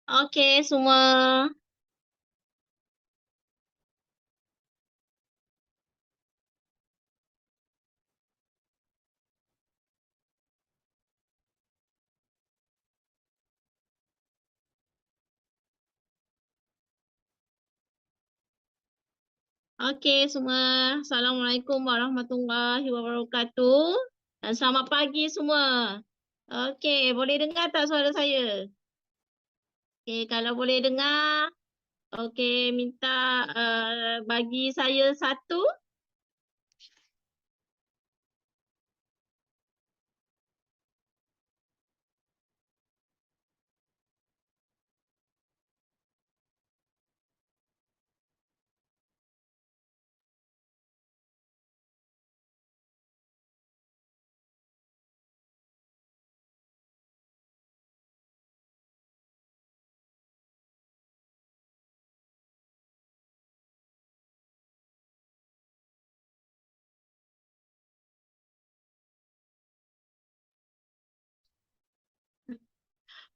Okey semua. Okey semua. Assalamualaikum warahmatullahi wabarakatuh dan selamat pagi semua. Okey, boleh dengar tak suara saya? Okey, kalau boleh dengar, okey minta, bagi saya satu.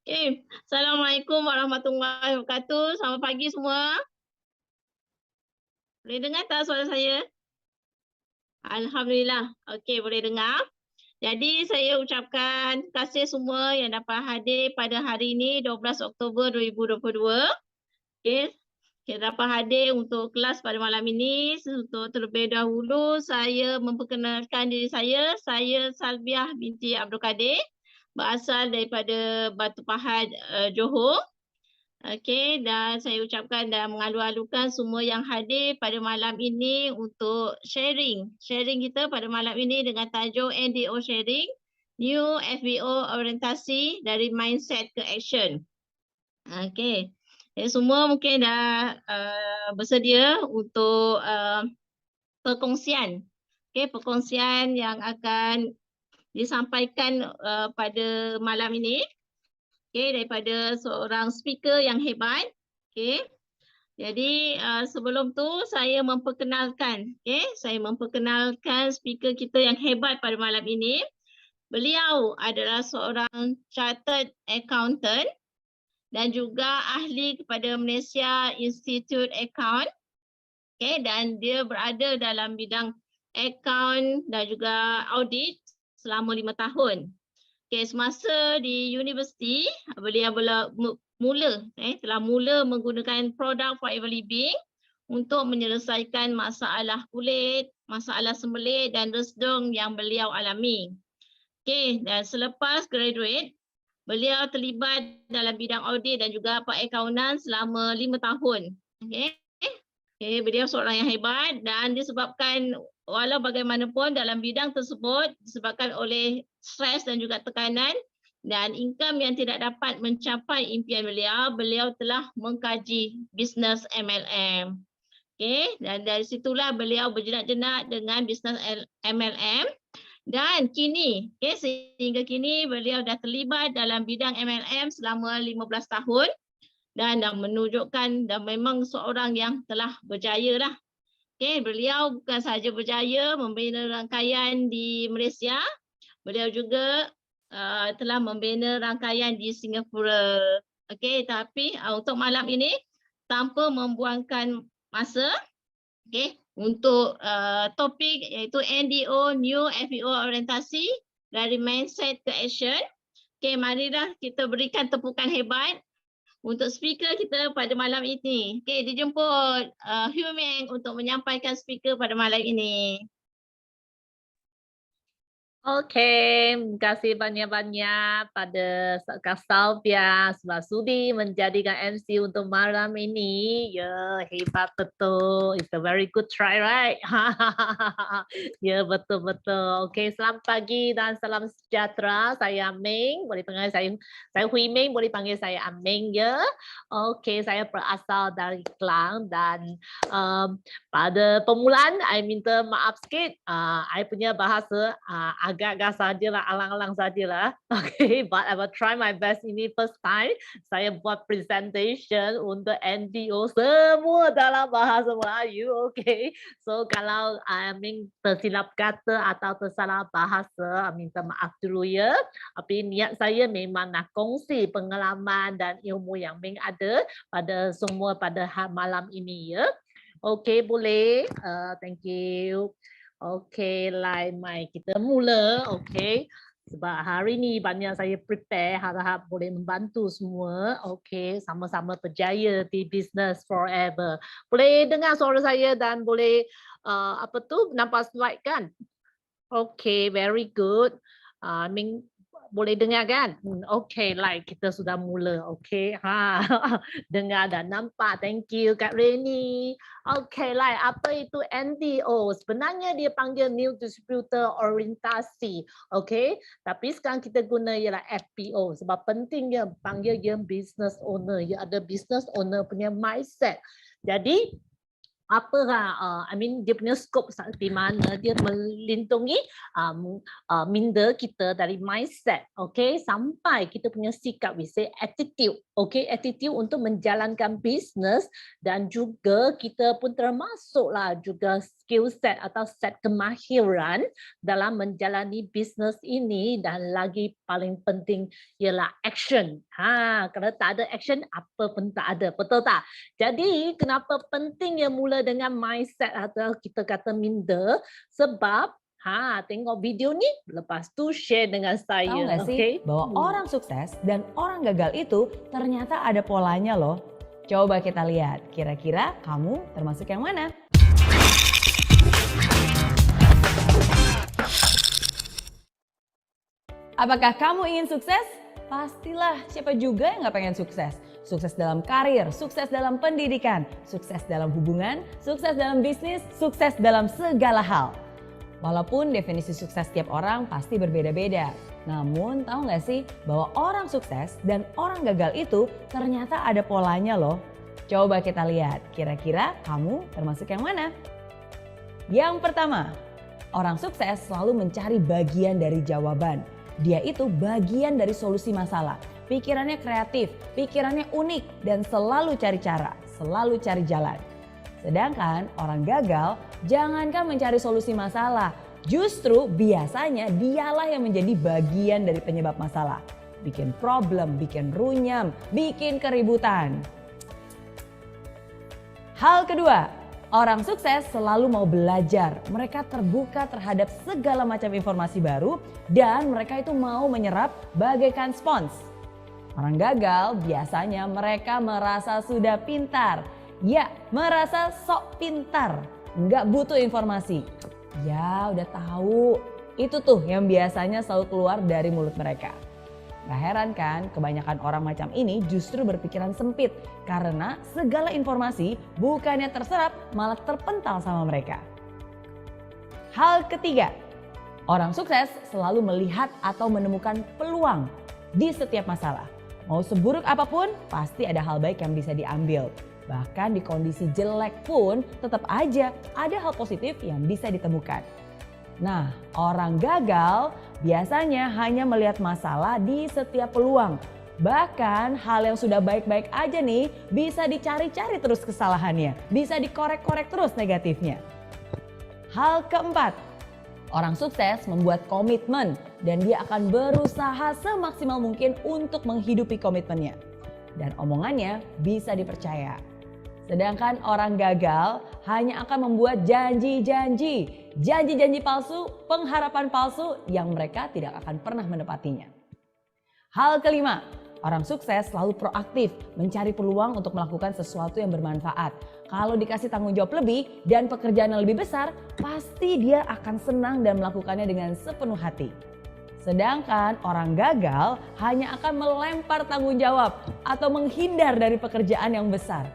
Okey, Assalamualaikum warahmatullahi wabarakatuh. Selamat pagi semua. Boleh dengar tak suara saya? Alhamdulillah. Okey, boleh dengar. Jadi saya ucapkan terima kasih semua yang dapat hadir pada hari ini 12 Oktober 2022. Okey. Kita dapat hadir untuk kelas pada malam ini. Untuk terlebih dahulu saya memperkenalkan diri saya. Saya Salbiah binti Abdul Kadir, berasal daripada Batu Pahat, Johor. Okey, dan saya ucapkan dan mengalu-alukan semua yang hadir pada malam ini untuk sharing. Sharing kita pada malam ini dengan tajuk NDO Sharing, New FBO Orientasi dari Mindset ke Action. Okey. Semua mungkin dah bersedia untuk perkongsian. Okey, perkongsian yang akan disampaikan pada malam ini. Okey, daripada seorang speaker yang hebat. Okey. Jadi sebelum tu saya memperkenalkan, okey, saya memperkenalkan speaker kita yang hebat pada malam ini. Beliau adalah seorang chartered accountant dan juga ahli kepada Malaysia Institute Account. Okey, dan dia berada dalam bidang account dan juga audit selama 5 tahun. Okey, semasa di universiti beliau telah mula menggunakan produk Forever Living untuk menyelesaikan masalah kulit, masalah sembelit dan resdung yang beliau alami. Okey, dan selepas graduate, beliau terlibat dalam bidang audit dan juga perakaunan selama 5 tahun. Okey. Okay, beliau seorang yang hebat dan disebabkan walau bagaimanapun dalam bidang tersebut disebabkan oleh stres dan juga tekanan dan income yang tidak dapat mencapai impian beliau, beliau telah mengkaji bisnes MLM. Okay, dan dari situlah beliau berjenak-jenak dengan bisnes MLM dan kini, okay, sehingga kini beliau dah terlibat dalam bidang MLM selama 15 tahun dan menunjukkan dan memang seorang yang telah berjaya lah. Okay, beliau bukan sahaja berjaya membina rangkaian di Malaysia, beliau juga telah membina rangkaian di Singapura. Okay, tapi untuk malam ini tanpa membuangkan masa, okay, untuk topik iaitu NDO New FEO Orientasi dari Mindset ke Action. Okay, marilah kita berikan tepukan hebat untuk speaker kita pada malam ini. Okey, dijemput Hu Meng untuk menyampaikan speaker pada malam ini. Oke, terima kasih banyak-banyak pada Kak Salvia sebab sudi menjadikan MC untuk malam ini. Ya, hebat betul. It's a very good try, right? Ya, betul-betul. Oke, selamat pagi dan salam sejahtera. Saya Meng, boleh panggil saya Hui Meng, boleh panggil saya Ameng ya. Oke, saya berasal dari Kelang dan pada permulaan, I minta maaf sikit. I punya bahasa agak-agak sajalah, alang-alang sajalah. Okay, but I will try my best. Ini first time saya buat presentation untuk NDO semua dalam bahasa Melayu. Okay, so kalau tersilap kata atau tersalah bahasa, minta maaf dulu ya. Tapi niat saya memang nak kongsi pengalaman dan ilmu yang Ming ada pada semua pada malam ini ya. Okay, boleh. Thank you. Okay, mic kita mula. Okay. Sebab hari ni banyak saya prepare, harap boleh membantu semua. Okay, sama-sama berjaya di business forever. Boleh dengar suara saya dan boleh nampak slide kan? Okay, very good. Ming boleh dengar kan? Okay, kita sudah mula. Okay, dengar dan nampak. Thank you Kak Reni. Okay, apa itu NDO? Sebenarnya dia panggil New Distributor Orientasi. Okay, tapi sekarang kita guna ialah FPO sebab pentingnya panggil dia business owner. Dia ada business owner punya mindset. Jadi dia punya scope di mana dia melindungi minda kita dari mindset, okay, sampai kita punya sikap, we say attitude, okay, attitude untuk menjalankan bisnes dan juga kita pun termasuklah juga skill set atau set kemahiran dalam menjalani bisnes ini dan lagi paling penting ialah action. Kalau tak ada action apa pun tak ada, betul tak? Jadi kenapa pentingnya mula dengan mindset atau kita kata minda sebab tengok video ni lepas tu share dengan saya. Tahu nggak sih bahwa orang sukses dan orang gagal itu ternyata ada polanya loh. Coba kita lihat, kira-kira kamu termasuk yang mana? Apakah kamu ingin sukses? Pastilah, siapa juga yang nggak pengen sukses? Sukses dalam karir, sukses dalam pendidikan, sukses dalam hubungan, sukses dalam bisnis, sukses dalam segala hal. Walaupun definisi sukses setiap orang pasti berbeda-beda. Namun tahu nggak sih bahwa orang sukses dan orang gagal itu ternyata ada polanya loh. Coba kita lihat, kira-kira kamu termasuk yang mana? Yang pertama, orang sukses selalu mencari bagian dari jawaban. Dia itu bagian dari solusi masalah. Pikirannya kreatif, pikirannya unik, dan selalu cari cara, selalu cari jalan. Sedangkan orang gagal jangankan mencari solusi masalah, justru biasanya dialah yang menjadi bagian dari penyebab masalah. Bikin problem, bikin runyam, bikin keributan. Hal kedua, orang sukses selalu mau belajar. Mereka terbuka terhadap segala macam informasi baru dan mereka itu mau menyerap bagaikan spons. Orang gagal biasanya mereka merasa sudah pintar. Ya, merasa sok pintar. Nggak butuh informasi. Ya, udah tahu. Itu tuh yang biasanya selalu keluar dari mulut mereka. Gak heran kan, kebanyakan orang macam ini justru berpikiran sempit karena segala informasi bukannya terserap malah terpental sama mereka. Hal ketiga, orang sukses selalu melihat atau menemukan peluang di setiap masalah. Mau seburuk apapun pasti ada hal baik yang bisa diambil. Bahkan di kondisi jelek pun tetap aja ada hal positif yang bisa ditemukan. Nah, orang gagal biasanya hanya melihat masalah di setiap peluang. Bahkan hal yang sudah baik-baik aja nih bisa dicari-cari terus kesalahannya. Bisa dikorek-korek terus negatifnya. Hal keempat, orang sukses membuat komitmen dan dia akan berusaha semaksimal mungkin untuk menghidupi komitmennya. Dan omongannya bisa dipercaya. Sedangkan orang gagal hanya akan membuat janji-janji palsu, pengharapan palsu yang mereka tidak akan pernah menepatinya. Hal kelima, orang sukses selalu proaktif mencari peluang untuk melakukan sesuatu yang bermanfaat. Kalau dikasih tanggung jawab lebih dan pekerjaan yang lebih besar, pasti dia akan senang dan melakukannya dengan sepenuh hati. Sedangkan orang gagal hanya akan melempar tanggung jawab atau menghindar dari pekerjaan yang besar.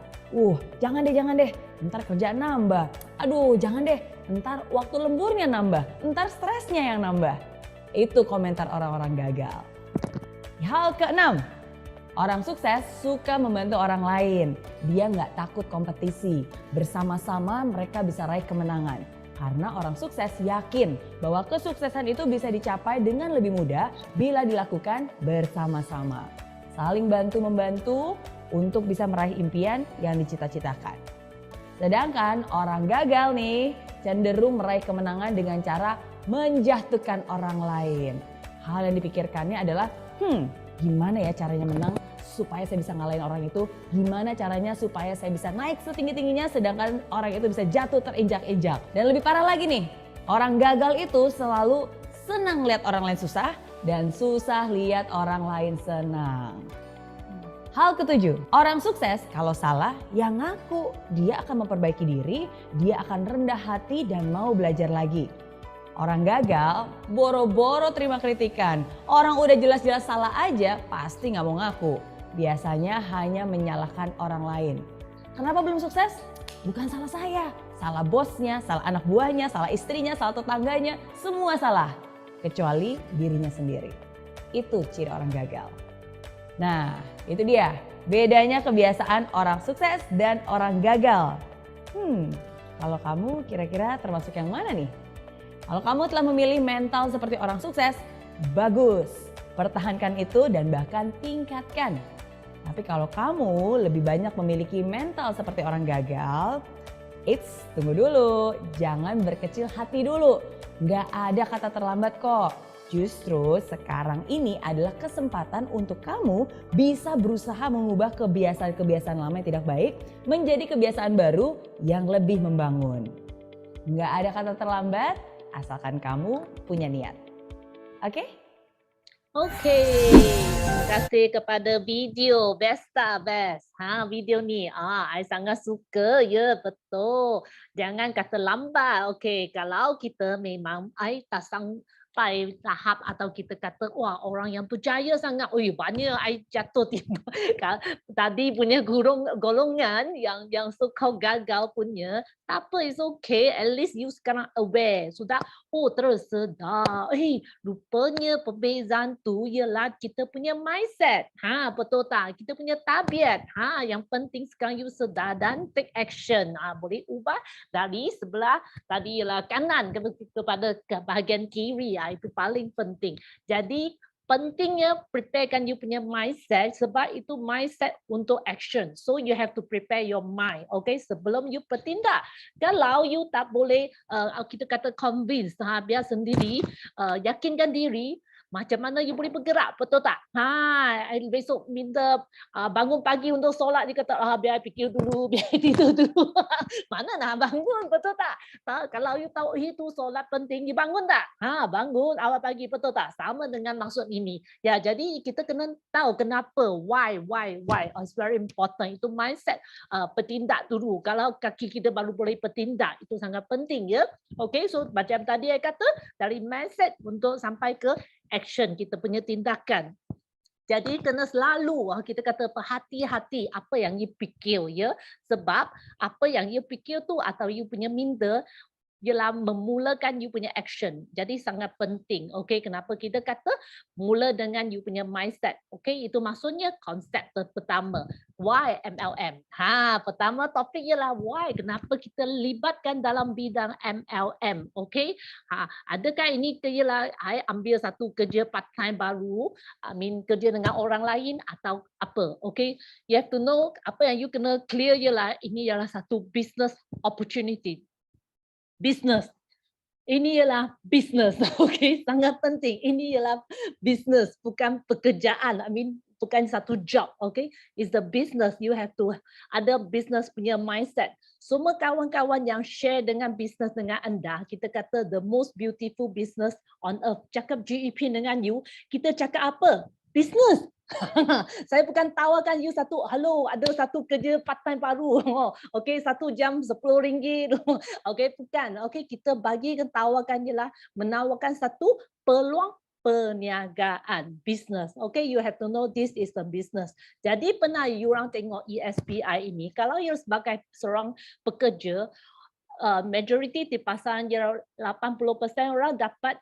Jangan deh, ntar kerjaan nambah. Aduh, jangan deh, ntar waktu lemburnya nambah, ntar stresnya yang nambah. Itu komentar orang-orang gagal. Hal keenam, orang sukses suka membantu orang lain. Dia nggak takut kompetisi. Bersama-sama mereka bisa raih kemenangan. Karena orang sukses yakin bahwa kesuksesan itu bisa dicapai dengan lebih mudah bila dilakukan bersama-sama. Saling bantu-membantu untuk bisa meraih impian yang dicita-citakan. Sedangkan orang gagal nih cenderung meraih kemenangan dengan cara menjatuhkan orang lain. Hal yang dipikirkannya adalah, gimana ya caranya menang supaya saya bisa ngalahin orang itu? Gimana caranya supaya saya bisa naik setinggi-tingginya sedangkan orang itu bisa jatuh terinjak-injak? Dan lebih parah lagi nih, orang gagal itu selalu senang lihat orang lain susah dan susah lihat orang lain senang. Hal ketujuh, orang sukses kalau salah ya ngaku. Dia akan memperbaiki diri, dia akan rendah hati dan mau belajar lagi. Orang gagal boro-boro terima kritikan. Orang udah jelas-jelas salah aja pasti nggak mau ngaku. Biasanya hanya menyalahkan orang lain. Kenapa belum sukses? Bukan salah saya. Salah bosnya, salah anak buahnya, salah istrinya, salah tetangganya. Semua salah. Kecuali dirinya sendiri. Itu ciri orang gagal. Nah, itu dia. Bedanya kebiasaan orang sukses dan orang gagal. Kalau kamu kira-kira termasuk yang mana nih? Kalau kamu telah memilih mental seperti orang sukses, bagus. Pertahankan itu dan bahkan tingkatkan. Tapi kalau kamu lebih banyak memiliki mental seperti orang gagal, tunggu dulu. Jangan berkecil hati dulu. Nggak ada kata terlambat kok. Justru sekarang ini adalah kesempatan untuk kamu bisa berusaha mengubah kebiasaan-kebiasaan lama yang tidak baik menjadi kebiasaan baru yang lebih membangun. Nggak ada kata terlambat. Asalkan kamu punya niat. Oke? Oke, terima kasih kepada video best. Video ni, I sangat suka, ya betul. Jangan kata lambat. Oke, kalau kita memang I tak sampai tahap atau kita kata wah orang yang berjaya sangat, banyak I jatuh tiba. Tadi punya golongan yang so-called gagal punya, tak apa, it's okay. At least you sekarang aware, sudah terus sedar. Rupanya perbezaan tu ialah kita punya mindset. Betul tak? Kita punya tabiat. Yang penting sekarang you sedar dan take action. Boleh ubah dari sebelah tadi ialah kanan kepada bahagian kiri. Itu paling penting. Jadi pentingnya preparekan you punya mindset sebab itu mindset untuk action. So you have to prepare your mind. Okay, sebelum you bertindak. Kalau you tak boleh kita kata convince, biar sendiri, yakinkan diri, macam mana you boleh bergerak, betul tak? Besok minta bangun pagi untuk solat, dia kata biar fikir dulu, biar tidur dulu. Mana nak bangun, betul tak? Kalau you tahu itu solat penting, you bangun tak? Bangun awal pagi, betul tak? Sama dengan maksud ini. Ya, jadi kita kena tahu kenapa, why. It's very important. Itu mindset bertindak dulu. Kalau kaki kita baru boleh bertindak, itu sangat penting ya. Okay, so macam tadi saya kata, dari mindset untuk sampai ke action, kita punya tindakan. Jadi kena selalu kita kata berhati-hati apa yang you fikir ya. Sebab apa yang you fikir tu atau you punya minda ialah memulakan you punya action. Jadi sangat penting. Okay, kenapa kita kata mula dengan you punya mindset. Okay, itu maksudnya konsep pertama. Why MLM? Pertama topik ialah why. Kenapa kita libatkan dalam bidang MLM? Okay, adakah ini ialah I ambil satu kerja part time baru, kerja dengan orang lain atau apa? Okay, you have to know apa yang you kena clear ialah ini ialah satu business opportunity. Business. Ini ialah business. Okay, sangat penting. Ini ialah business, bukan pekerjaan. Bukan satu job. Okay, it's the business. You have to ada business punya mindset. Semua kawan-kawan yang share dengan business dengan anda, kita kata the most beautiful business on earth. Cakap GEP dengan you, kita cakap apa? Business. Saya bukan tawarkan you ada satu kerja part time baru. Okey, 1 jam RM10. Okey, bukan. Okey, kita tawarkan ialah menawarkan satu peluang perniagaan, business. Okay, you have to know this is a business. Jadi pernah you orang tengok ESPI ini, kalau you sebagai seorang pekerja, majority di pasaran dia 80% orang dapat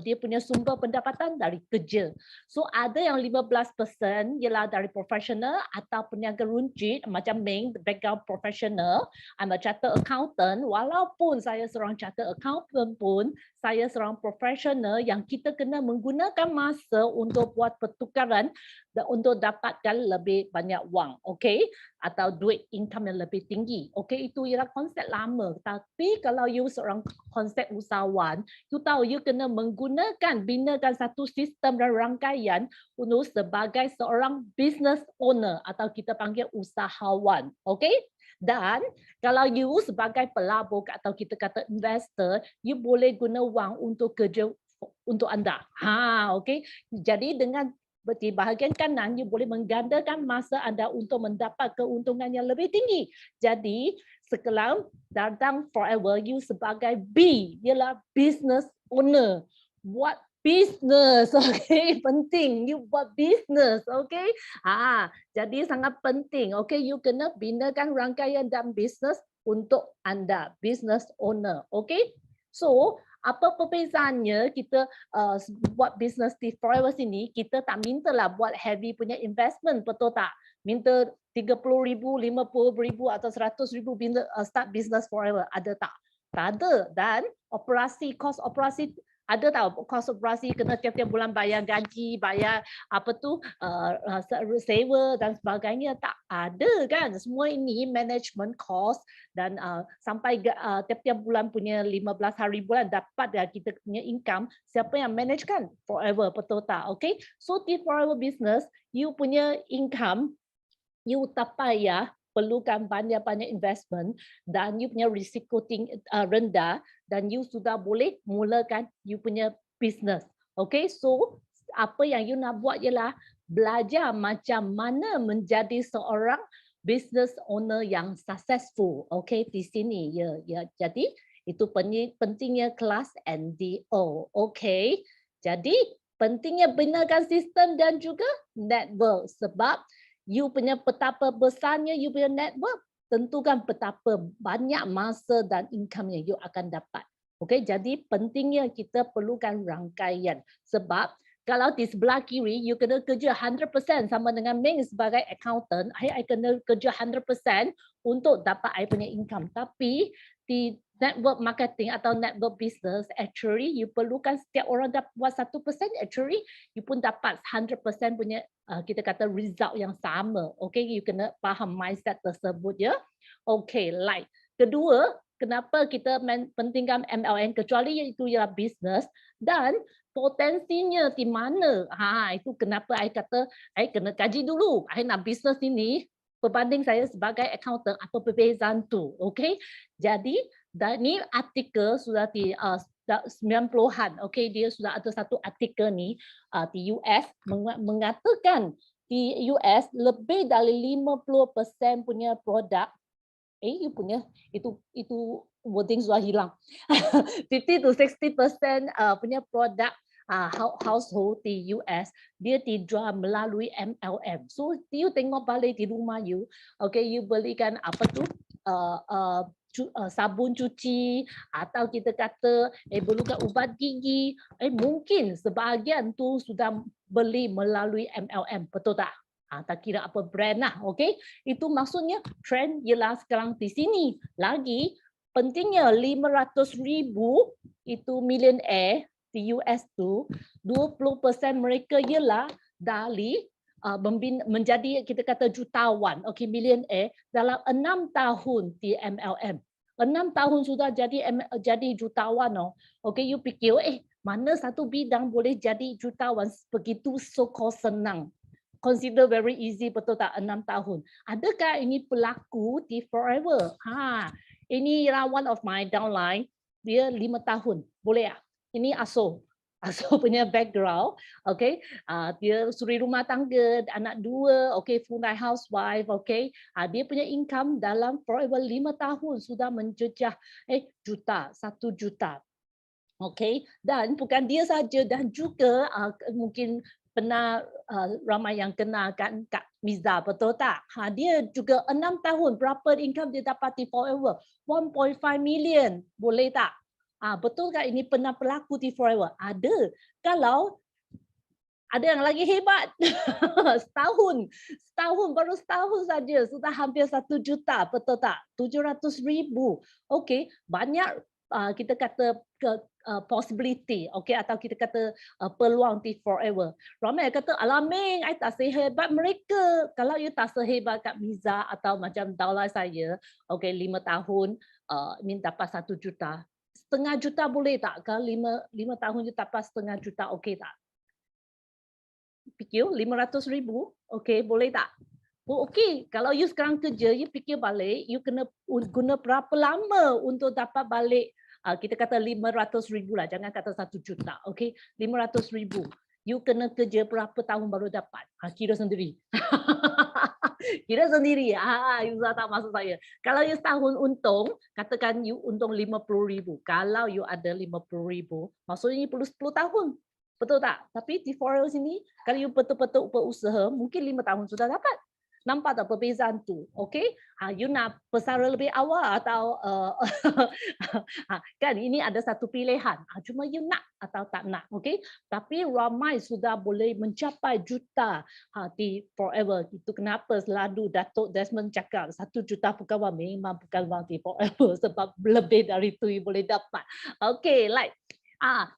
dia punya sumber pendapatan dari kerja. So ada yang 15% ialah dari profesional atau peniaga runcit macam Ming, background professional. I'm a chartered accountant. Walaupun saya seorang chartered accountant pun, saya seorang profesional yang kita kena menggunakan masa untuk buat pertukaran untuk dapatkan lebih banyak wang, okay? Atau duit income yang lebih tinggi. Okay, itu ialah konsep lama. Tapi kalau you seorang konsep usahawan, you tahu you kena binakan satu sistem dan rangkaian untuk sebagai seorang business owner atau kita panggil usahawan. Okay? Dan kalau you sebagai pelabur atau kita kata investor, you boleh guna wang untuk kerja untuk anda. Okay? Jadi dengan di bahagian kanan, you boleh menggandakan masa anda untuk mendapat keuntungan yang lebih tinggi. Jadi, sekarang datang forever, you sebagai B, ialah business owner. Buat business, okay? Penting, you buat business, okay? Jadi sangat penting, okay? You kena binakan rangkaian dan business untuk anda, business owner, okay? So, apa perbezaannya kita buat bisnes di Forever sini, kita tak minta lah buat heavy punya investment, betul tak? Minta 30,000, 50,000 atau 100,000 start business Forever, ada tak? Tak ada. Dan kos operasi ada tahu kos operasi kena tiap-tiap bulan bayar gaji, bayar sewa dan sebagainya, tak ada kan. Semua ini management cost dan sampai tiap-tiap bulan punya 15 hari bulan dapat kita punya income, siapa yang manage kan? Forever, betul tak? Okay, so di Forever business, you punya income, you tak payah perlukan banyak-banyak investment dan you punya risiko rendah dan you sudah boleh mulakan you punya business. Okay, so apa yang you nak buat ialah belajar macam mana menjadi seorang business owner yang successful. Okay, di sini ya. Jadi itu pentingnya kelas NDO. Okay, jadi pentingnya binakan sistem dan juga network sebab you punya betapa besarnya you punya network, tentukan betapa banyak masa dan income yang you akan dapat. Okay, jadi pentingnya kita perlukan rangkaian. Sebab kalau di sebelah kiri, you kena kerja 100% sama dengan Ming sebagai accountant, I kena kerja 100% untuk dapat I punya income. Tapi di network marketing atau network business, actually you perlukan setiap orang dapat buat 1%, actually you pun dapat 100% punya kita kata result yang sama. Okay, you kena faham mindset tersebut ya. Okay, like. Kedua, kenapa kita pentingkan MLM kecuali itu ialah business dan potensinya di mana? Itu kenapa I kata I kena kaji dulu. I nak business ini berbanding saya sebagai accountant apa perbezaan tu. Okay, jadi dan ni artikel sudah di 90-an. Okay, dia sudah ada satu artikel ni di US mengatakan di US lebih dari 50% punya produk you punya itu wording sudah hilang. 50 to 60% punya produk household di US dia dijual melalui MLM. So you tengok balik di rumah you, okay, you belikan apa tu sabun cuci atau kita kata perlukan ubat gigi, mungkin sebahagian tu sudah beli melalui MLM, betul tak? Tak kira apa brand lah, okay? Itu maksudnya trend ialah sekarang di sini. Lagi pentingnya 500,000 itu millionaire di US tu, 20% mereka ialah dari menjadi kita kata jutawan, okay, millionaire dalam 6 tahun di MLM. 6 tahun sudah jadi jutawan. Okay, you fikir mana satu bidang boleh jadi jutawan begitu so-called senang. Consider very easy, betul tak? 6 tahun. Adakah ini berlaku di Forever? Ini ialah one of my downline. Dia 5 tahun. Boleh tak? Ini Aso punya background. Okay, dia suri rumah tangga, anak 2. Okay, full-time housewife. Okay, dia punya income dalam Forever 5 tahun sudah menjejah juta, 1 juta. Okay, dan bukan dia saja dan juga mungkin pernah ramai yang kenal kan Kak Miza, betul tak? Dia juga 6 tahun, berapa income dia dapati Forever? 1.5 million, boleh tak? Betul tak ini pernah berlaku di Forever? Ada. Kalau ada yang lagi hebat, baru setahun saja sudah hampir 1 juta, betul tak? 700,000. Okey, banyak kita kata possibility, okey, atau kita kata peluang di Forever. Ramai yang kata, alaming, I tak sehebat mereka. Kalau you tak sehebat Kak Miza atau macam daulah saya, okey, 5 tahun, ni dapat 1 juta. Setengah juta boleh tak? Kalau 5 tahun you dapat setengah juta, okey tak? Fikir 500,000, okey, boleh tak? Oh, okey, kalau you sekarang kerja, you fikir balik, you kena guna berapa lama untuk dapat balik, kita kata 500,000 lah, jangan kata 1 juta, okey, 500,000. You kena kerja berapa tahun baru dapat? Kira sendiri. Kira sendiri, you tak maksud saya. Kalau you setahun untung, katakan you untung 50,000. Kalau you ada 50,000, maksudnya you perlu 10 tahun. Betul tak? Tapi di Forever sini, kalau you betul-betul berusaha, mungkin 5 tahun sudah dapat. Nampak tak perbezaan tu? Okey? You nak pesara lebih awal atau kan ini ada satu pilihan. Cuma you nak atau tak nak. Okey? Tapi ramai sudah boleh mencapai juta di Forever. Itu kenapa selalu Datuk Desmond cakap 1 juta bukan wang, memang bukan wang di Forever sebab lebih dari itu you boleh dapat. Okey, like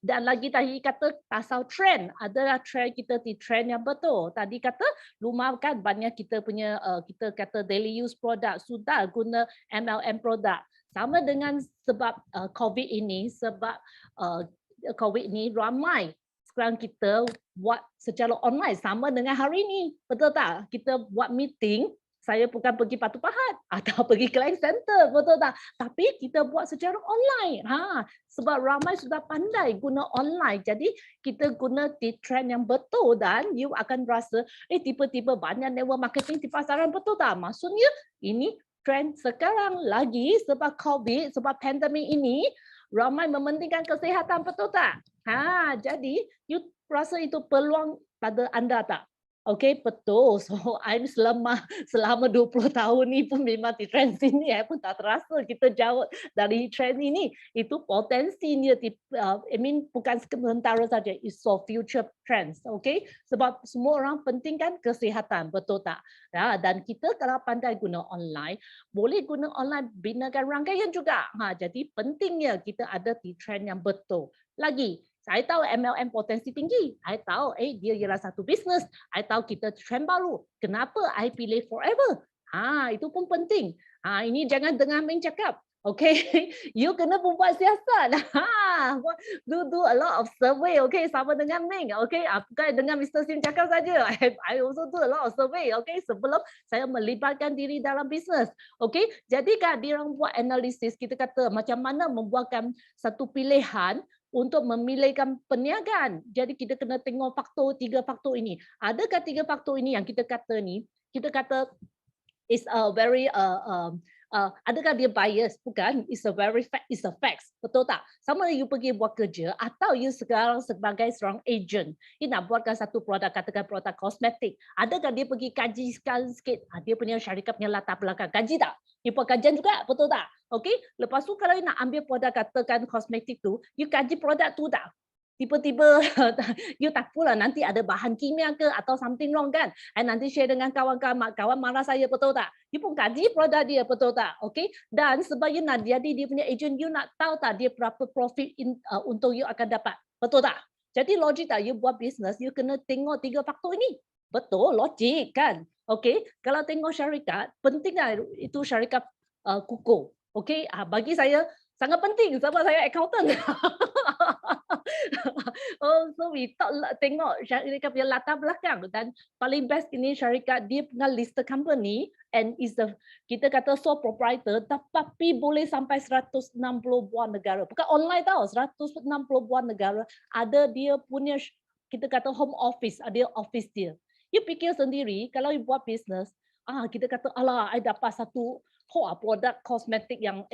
dan lagi tadi kata pasal trend, adalah trend kita di trend yang betul. Tadi kata rumah kan banyak kita punya kita kata daily use produk sudah guna MLM produk. Sama dengan sebab COVID ini, sebab COVID ini ramai sekarang kita buat secara online sama dengan hari ini. Betul tak? Kita buat meeting, saya bukan pergi Batu Pahat atau pergi Klang Center, betul tak? Tapi kita buat secara online. Sebab ramai sudah pandai guna online. Jadi kita guna di trend yang betul dan you akan rasa tiba-tiba banyak network marketing di pasaran, betul tak? Maksudnya ini trend sekarang lagi sebab COVID, sebab pandemik ini ramai mementingkan kesihatan, betul tak? Jadi you rasa itu peluang pada anda tak? Okey, betul. So, I'm selama 20 tahun ni pun memang di trend sini, pun tak terasa kita jauh dari trend ini. Itu potensinya, bukan sementara saja, it's for future trends. Okey, sebab semua orang pentingkan kesihatan, betul tak? Dan kita kalau pandai guna online, boleh guna online binakan rangkaian juga. Jadi pentingnya kita ada di trend yang betul. Lagi, saya tahu MLM potensi tinggi. Saya tahu dia ialah satu bisnes. Saya tahu kita trend baru. Kenapa I pilih Forever? Itu pun penting. Ini jangan dengar main cakap. Okay, you kena buat siasat. Do a lot of survey. Okay, sama dengan Ming. Okay, bukan dengan Mr. Sim cakap saja. I also do a lot of survey. Okay, sebelum saya melibatkan diri dalam bisnes. Okay, jadi kan dia orang buat analisis. Kita kata macam mana membuatkan satu pilihan untuk memilihkan perniagaan. Jadi kita kena tengok tiga faktor ini. Adakah 3 faktor ini yang kita kata ni? Kita kata is a very adakah dia bias? Bukan, it's a facts. Betul tak? Sama you pergi buat kerja atau you sekarang sebagai seorang agent, you nak buatkan satu produk, katakan produk kosmetik. Adakah dia pergi kaji sekali sikit? Dia punya syarikat punya latar belakang. Kaji tak? You buat kajian juga, betul tak? Okey, lepas tu kalau you nak ambil produk katakan kosmetik tu, you kaji produk tu tak? Tiba-tiba you tak pula nanti ada bahan kimia ke atau something wrong kan? Nanti share dengan kawan-kawan, kawan marah saya, betul tak? You pun kaji produk dia, betul tak? Okey, dan sebab you nak jadi dia punya agent, you nak tahu tak dia berapa profit untuk you akan dapat, betul tak? Jadi logik tak you buat bisnes, you kena tengok 3 faktor ini. Betul, logik kan? Okey, kalau tengok syarikat, penting tak itu syarikat kukuh. Okey, bagi saya sangat penting sebab saya accountant. So we tengok syarikat punya latar belakang dan paling best ini syarikat dia punya listed company and is the kita kata sole proprietor tapi boleh sampai 160 buah negara. Bukan online tau, 160 buah negara ada dia punya kita kata home office, ada office dia. You fikir sendiri kalau you buat business, kita kata alah I dapat satu produk kosmetik yang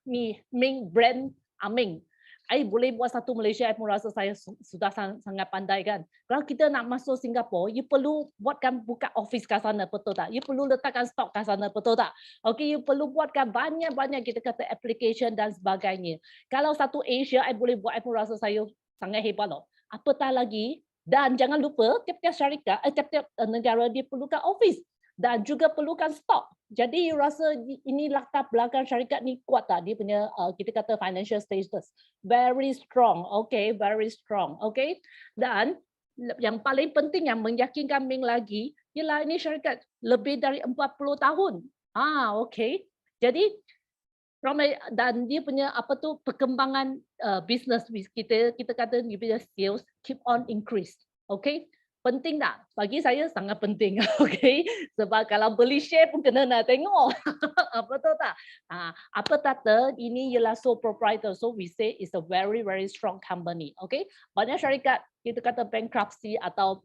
ni Ming brand Ming. I boleh buat satu Malaysia, I pun rasa saya sudah sangat pandai kan. Kalau kita nak masuk Singapura, you perlu buatkan buka office kat sana, betul tak? You perlu letakkan stok kat sana, betul tak? Okay, you perlu buatkan banyak-banyak kita kata application dan sebagainya. Kalau satu Asia, I boleh buat, I pun rasa saya sangat hebat loh. Apatah lagi, dan jangan lupa tiap-tiap syarikat, tiap-tiap negara dia perlukan office dan juga perlukan stok. Jadi you rasa ini latar belakang syarikat ni kuat tak? Dia punya kita kata financial status very strong, okay, very strong, okay. Dan yang paling penting yang meyakinkan Ming lagi ialah ini syarikat lebih dari 40 tahun. Okay. Jadi ramai dan dia punya apa tu perkembangan bisnes kita kata dia punya sales keep on increase, okay. Penting tak? Bagi saya sangat penting, okay. Sebab kalau beli share pun kena nak tengok, betul tak? Apa kata ini ialah sole proprietor, so we say it's a very strong company, okay. Banyak syarikat kita kata bankruptcy atau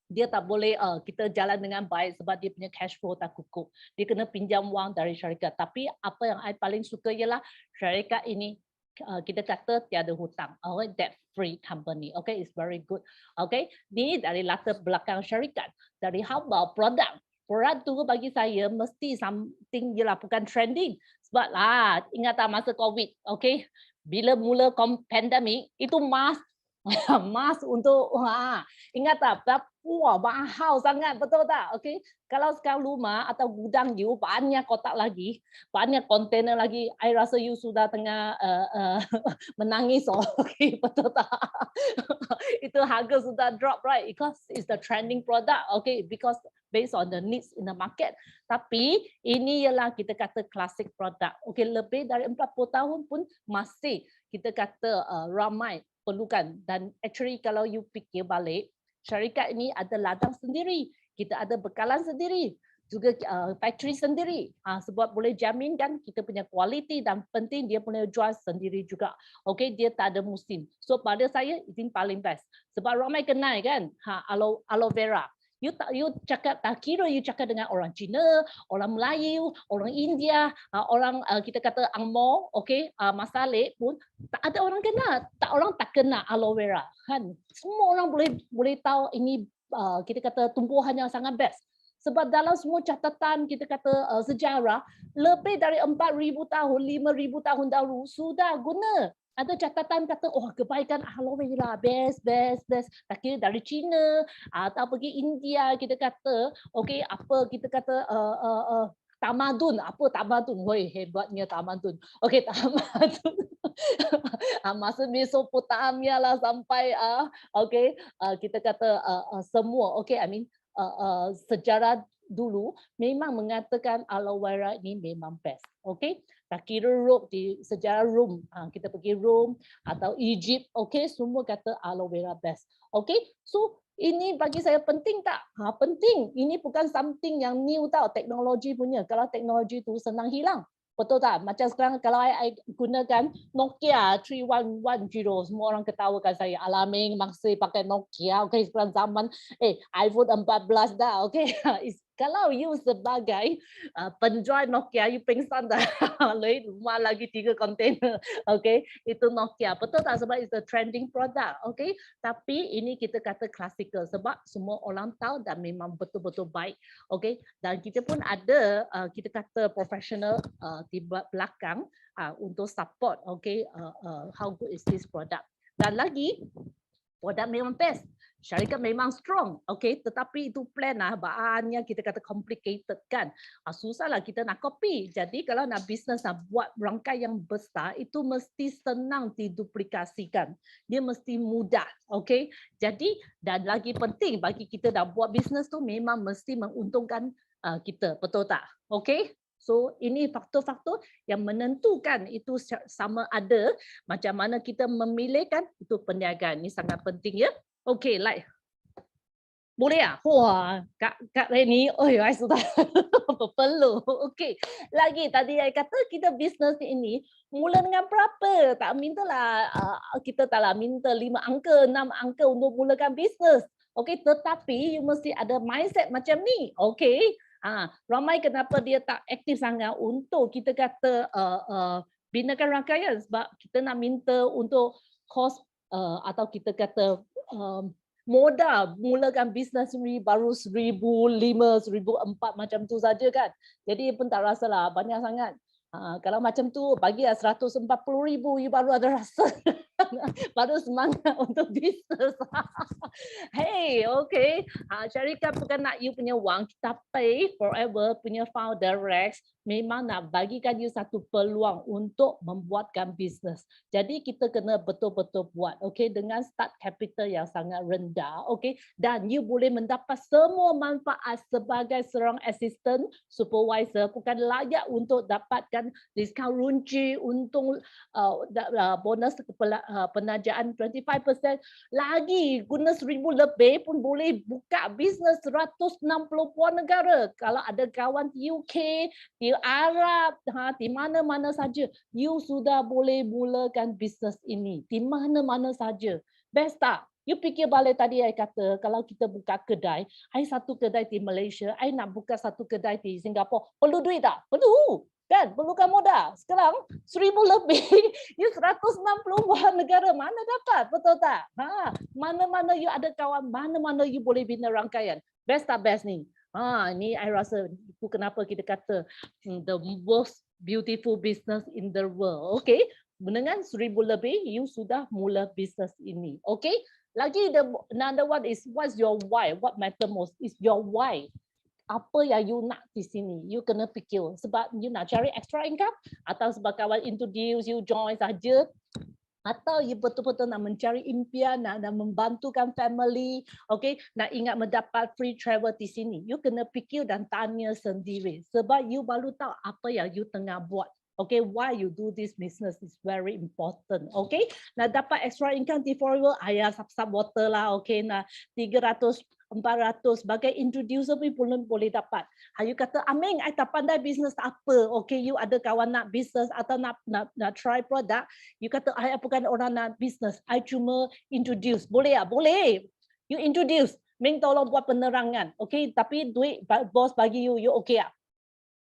dia tak boleh kita jalan dengan baik sebab dia punya cash flow tak cukup. Dia kena pinjam wang dari syarikat. Tapi apa yang I paling suka ialah syarikat ini kita kata tiada hutang, debt free company, okay, it's very good, okay. Ni dari latar belakang syarikat. Dari how about produk tu bagi saya mesti something ialah bukan trending sebab ingat tak masa COVID, okay, bila mula pandemic itu mask untuk ingat tak mahal sangat, betul tak? Okay, kalau sekarang rumah atau gudang you banyak kotak lagi, banyak kontainer lagi, I rasa you sudah tengah menangis, okay, betul tak? Itu harga sudah drop, right? Because it's the trending product, okay, because based on the needs in the market. Tapi ini ialah kita kata classic product, okay, lebih dari 40 tahun pun masih kita kata ramai perlukan. Dan actually kalau you fikir balik, syarikat ini ada ladang sendiri, kita ada bekalan sendiri, juga factory sendiri. Sebab boleh jaminkan kita punya kualiti dan penting dia boleh jual sendiri juga. Okay, dia tak ada musim. So pada saya ini paling best. Sebab ramai kenal kan, aloe vera. You cakap, tak kira you cakap dengan orang Cina, orang Melayu, orang India, orang kita kata Angmo, okay, Masalik pun tak ada orang kenal, orang tak kenal aloe vera, kan? Semua orang boleh tahu ini kita kata tumbuhan yang sangat best. Sebab dalam semua catatan kita kata sejarah lebih dari 4,000 tahun, 5,000 tahun dahulu sudah guna. Ada catatan kata kebaikan aloe vera best. Tak kira dari China atau pergi India kita kata, okay, apa kita kata tamadun, woi hebatnya tamadun. Okay, tamadun. Masa Mesopotamia lah sampai okay, kita kata semua, okay, I mean sejarah dulu memang mengatakan aloe vera ini memang best, okay. Tak kira Rome, di sejarah Rome, kita pergi Rome atau Egypt, okay, semua kata aloe vera best, okay. So ini bagi saya penting tak? Penting. Ini bukan something yang new tau, teknologi punya. Kalau teknologi tu senang hilang, betul tak? Macam sekarang kalau I gunakan Nokia 3110, semua orang ketawakan saya. Alaming masih pakai Nokia, okay, sekarang zaman iPhone 14 dah, okay. Kalau you sebagai penjual Nokia, you pingsan dah. Rumah lagi 3 kontainer, okay. Itu Nokia, betul tak? Sebab it's a trending product, okay. Tapi ini kita kata classical sebab semua orang tahu dan memang betul-betul baik, okay. Dan kita pun ada kita kata professional di belakang untuk support, okay, how good is this product. Dan lagi produk memang best. Syarikat memang strong, okay, tetapi itu plan banyak kita kata complicated kan, susahlah kita nak copy. Jadi kalau nak bisnes nak buat rangkai yang besar itu mesti senang diduplikasikan, dia mesti mudah, okay. Jadi dan lagi penting bagi kita nak buat bisnes tu memang mesti menguntungkan kita, betul tak, okay. So ini faktor-faktor yang menentukan itu sama ada macam mana kita memilihkan itu perniagaan. Ini sangat penting ya. Okay, like boleh ya? Wah, Kak Reni, I sudah perlu. Okay, lagi tadi saya kata kita bisnes ini mula dengan berapa? Tak mintalah kita taklah minta 5 angka, 6 angka untuk mulakan bisnes. Okay, tetapi you mesti ada mindset macam ni. Okay. Ramai kenapa dia tak aktif sangat untuk kita kata binakan rangkaian sebab kita nak minta untuk kos atau kita kata modal mulakan bisnes ni baru 1,500, 1,400 macam tu saja kan. Jadi pun tak rasalah banyak sangat. Kalau macam tu bagilah 140,000 you baru ada rasa baru semangat untuk bisnes. Hey, okay. Syarikat bukan nak you punya wang, kita pay forever punya founder Rex memang nak bagikan you satu peluang untuk membuatkan bisnes. Jadi kita kena betul-betul buat, okay, dengan start capital yang sangat rendah, okay, dan you boleh mendapat semua manfaat sebagai seorang assistant supervisor, bukan layak untuk dapatkan diskaun runci, untung bonus penajaan 25%, lagi guna 1,000 lebih pun boleh buka bisnes 160 buah negara. Kalau ada kawan di UK, di Arab, di mana-mana saja, you sudah boleh mulakan bisnes ini di mana-mana saja. Best tak? You fikir balik tadi saya kata kalau kita buka kedai, saya satu kedai di Malaysia, saya nak buka satu kedai di Singapura, perlu duit tak? Perlu. Kan, perlukan modal. Sekarang 1,000 lebih, you 160 buah negara, mana dapat? Betul tak? Mana-mana you ada kawan, mana-mana you boleh bina rangkaian. Best tak best ni? Ni I rasa itu kenapa kita kata the most beautiful business in the world. Okay, dengan 1,000 lebih, you sudah mula bisnes ini. Okay, lagi another one is what's your why? What matter most is your why. Apa yang you nak di sini, you kena fikir sebab you nak cari extra income atau sebab kawan introduce you join saja, atau you betul-betul nak mencari impian, nak membantukan family, okay, nak ingat mendapat free travel di sini. You kena fikir dan tanya sendiri sebab you baru tahu apa yang you tengah buat. Okay, why you do this business is very important. Okay, nak dapat extra income di forever, ayah sap-sap water lah. Okay, nak 300, 400 sebagai introducer pun boleh dapat. You kata, Aming, I tak pandai bisnes apa. Okay, you ada kawan nak bisnes atau nak try produk. You kata, I bukan orang nak bisnes. I cuma introduce. Boleh tak? Boleh. You introduce. Ming tolong buat penerangan. Okay, tapi duit bos bagi you okay tak?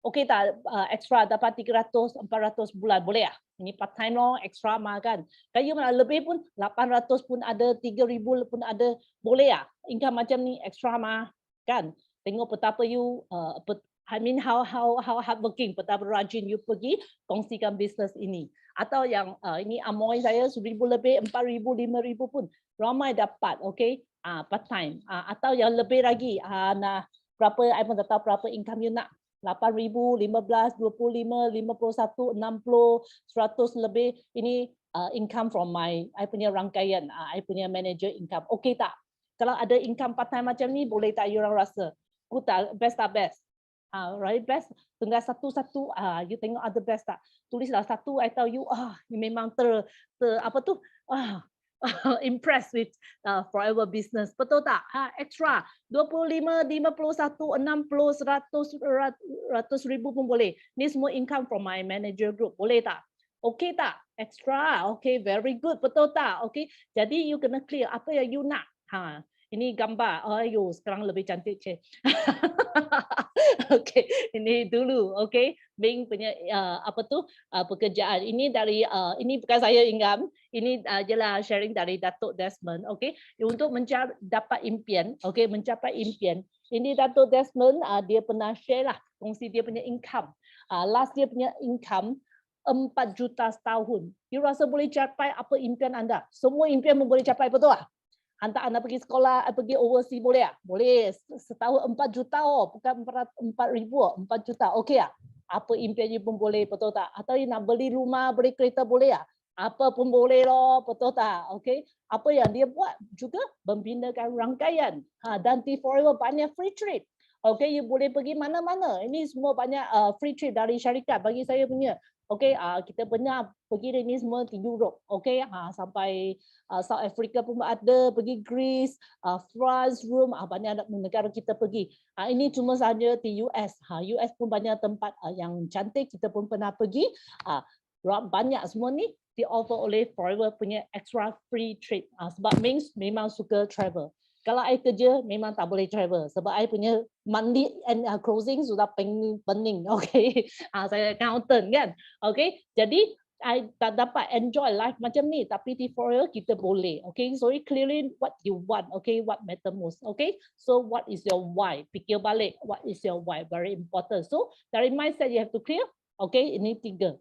Okay tak extra dapat 300, 400 bulan, boleh tak? Ini part time loh, extra mah kan. Kalau nak lebih pun 800 pun ada, 3,000 pun ada, boleh tak? Income macam ni extra mah kan. Tengok betapa you how hardworking, betapa rajin you pergi kongsikan bisnes ini. Atau yang ini amoy saya 1,000 lebih, 4,000, 5,000 pun ramai dapat, okay? Part time. Atau yang lebih lagi, nah berapa, I pun tak tahu berapa income you nak. 8,000, 15, 25, 51, 60, 100 lebih. Ini income from I punya rangkaian, I punya manager income. Okay tak? Kalau ada income part time macam ni, boleh tak you orang rasa? Good tak? Best tak best? Right, best. Tengah satu-satu, you tengok ada best tak? Tulislah satu, I tell you, you memang impressed with forever business. Betul tak? Extra 25, 51, 60, 100 ribu pun boleh. Ni semua income from my manager group. Boleh tak? Okay tak? Extra. Okay, very good. Betul tak? Okay. Jadi you kena clear apa yang you nak. Ini gambar. Sekarang lebih cantik, Cik. Okay, ini dulu. Okay, Bing punya pekerjaan. Ini dari ini bukan saya Ingam. Ini jelah sharing dari Datuk Desmond. Okay, untuk dapat impian. Okay, mencapai impian. Ini Datuk Desmond dia pernah share lah kongsi dia punya income. Last dia punya income 4 juta setahun. You rasa boleh capai apa impian anda? Semua impian pun boleh capai, betul tak? Hantar anak pergi sekolah, pergi overseas boleh tak? Boleh. Setahun 4 juta bukan 4,000, 4 juta. Okey tak? Apa impian you pun boleh, betul tak? Atau you nak beli rumah, beli kereta boleh tak? Apa pun boleh loh, betul tak? Okey. Apa yang dia buat juga membinakan rangkaian. Dan T4 banyak free trip. Okey, you boleh pergi mana-mana. Ini semua banyak free trip dari syarikat bagi saya punya. Okey, kita pernah pergi ini semua di Europe. Okey, sampai South Africa pun ada, pergi Greece, France, Rome, banyak negara kita pergi. Ini cuma saja di US. US pun banyak tempat yang cantik, kita pun pernah pergi. Banyak semua ni di offer oleh Forever punya extra free trip. Sebab memang suka travel. Kalau I kerja memang tak boleh travel sebab I punya monthly and closing sudah pening. Okay, saya accountant kan. Okay, jadi I tak dapat enjoy life macam ni, tapi di foreign kita boleh. Okay, so clearly what you want. Okay, what matter most. Okay, so what is your why? Fikir balik, what is your why? Very important. So dari mindset you have to clear. Okay, ini 3.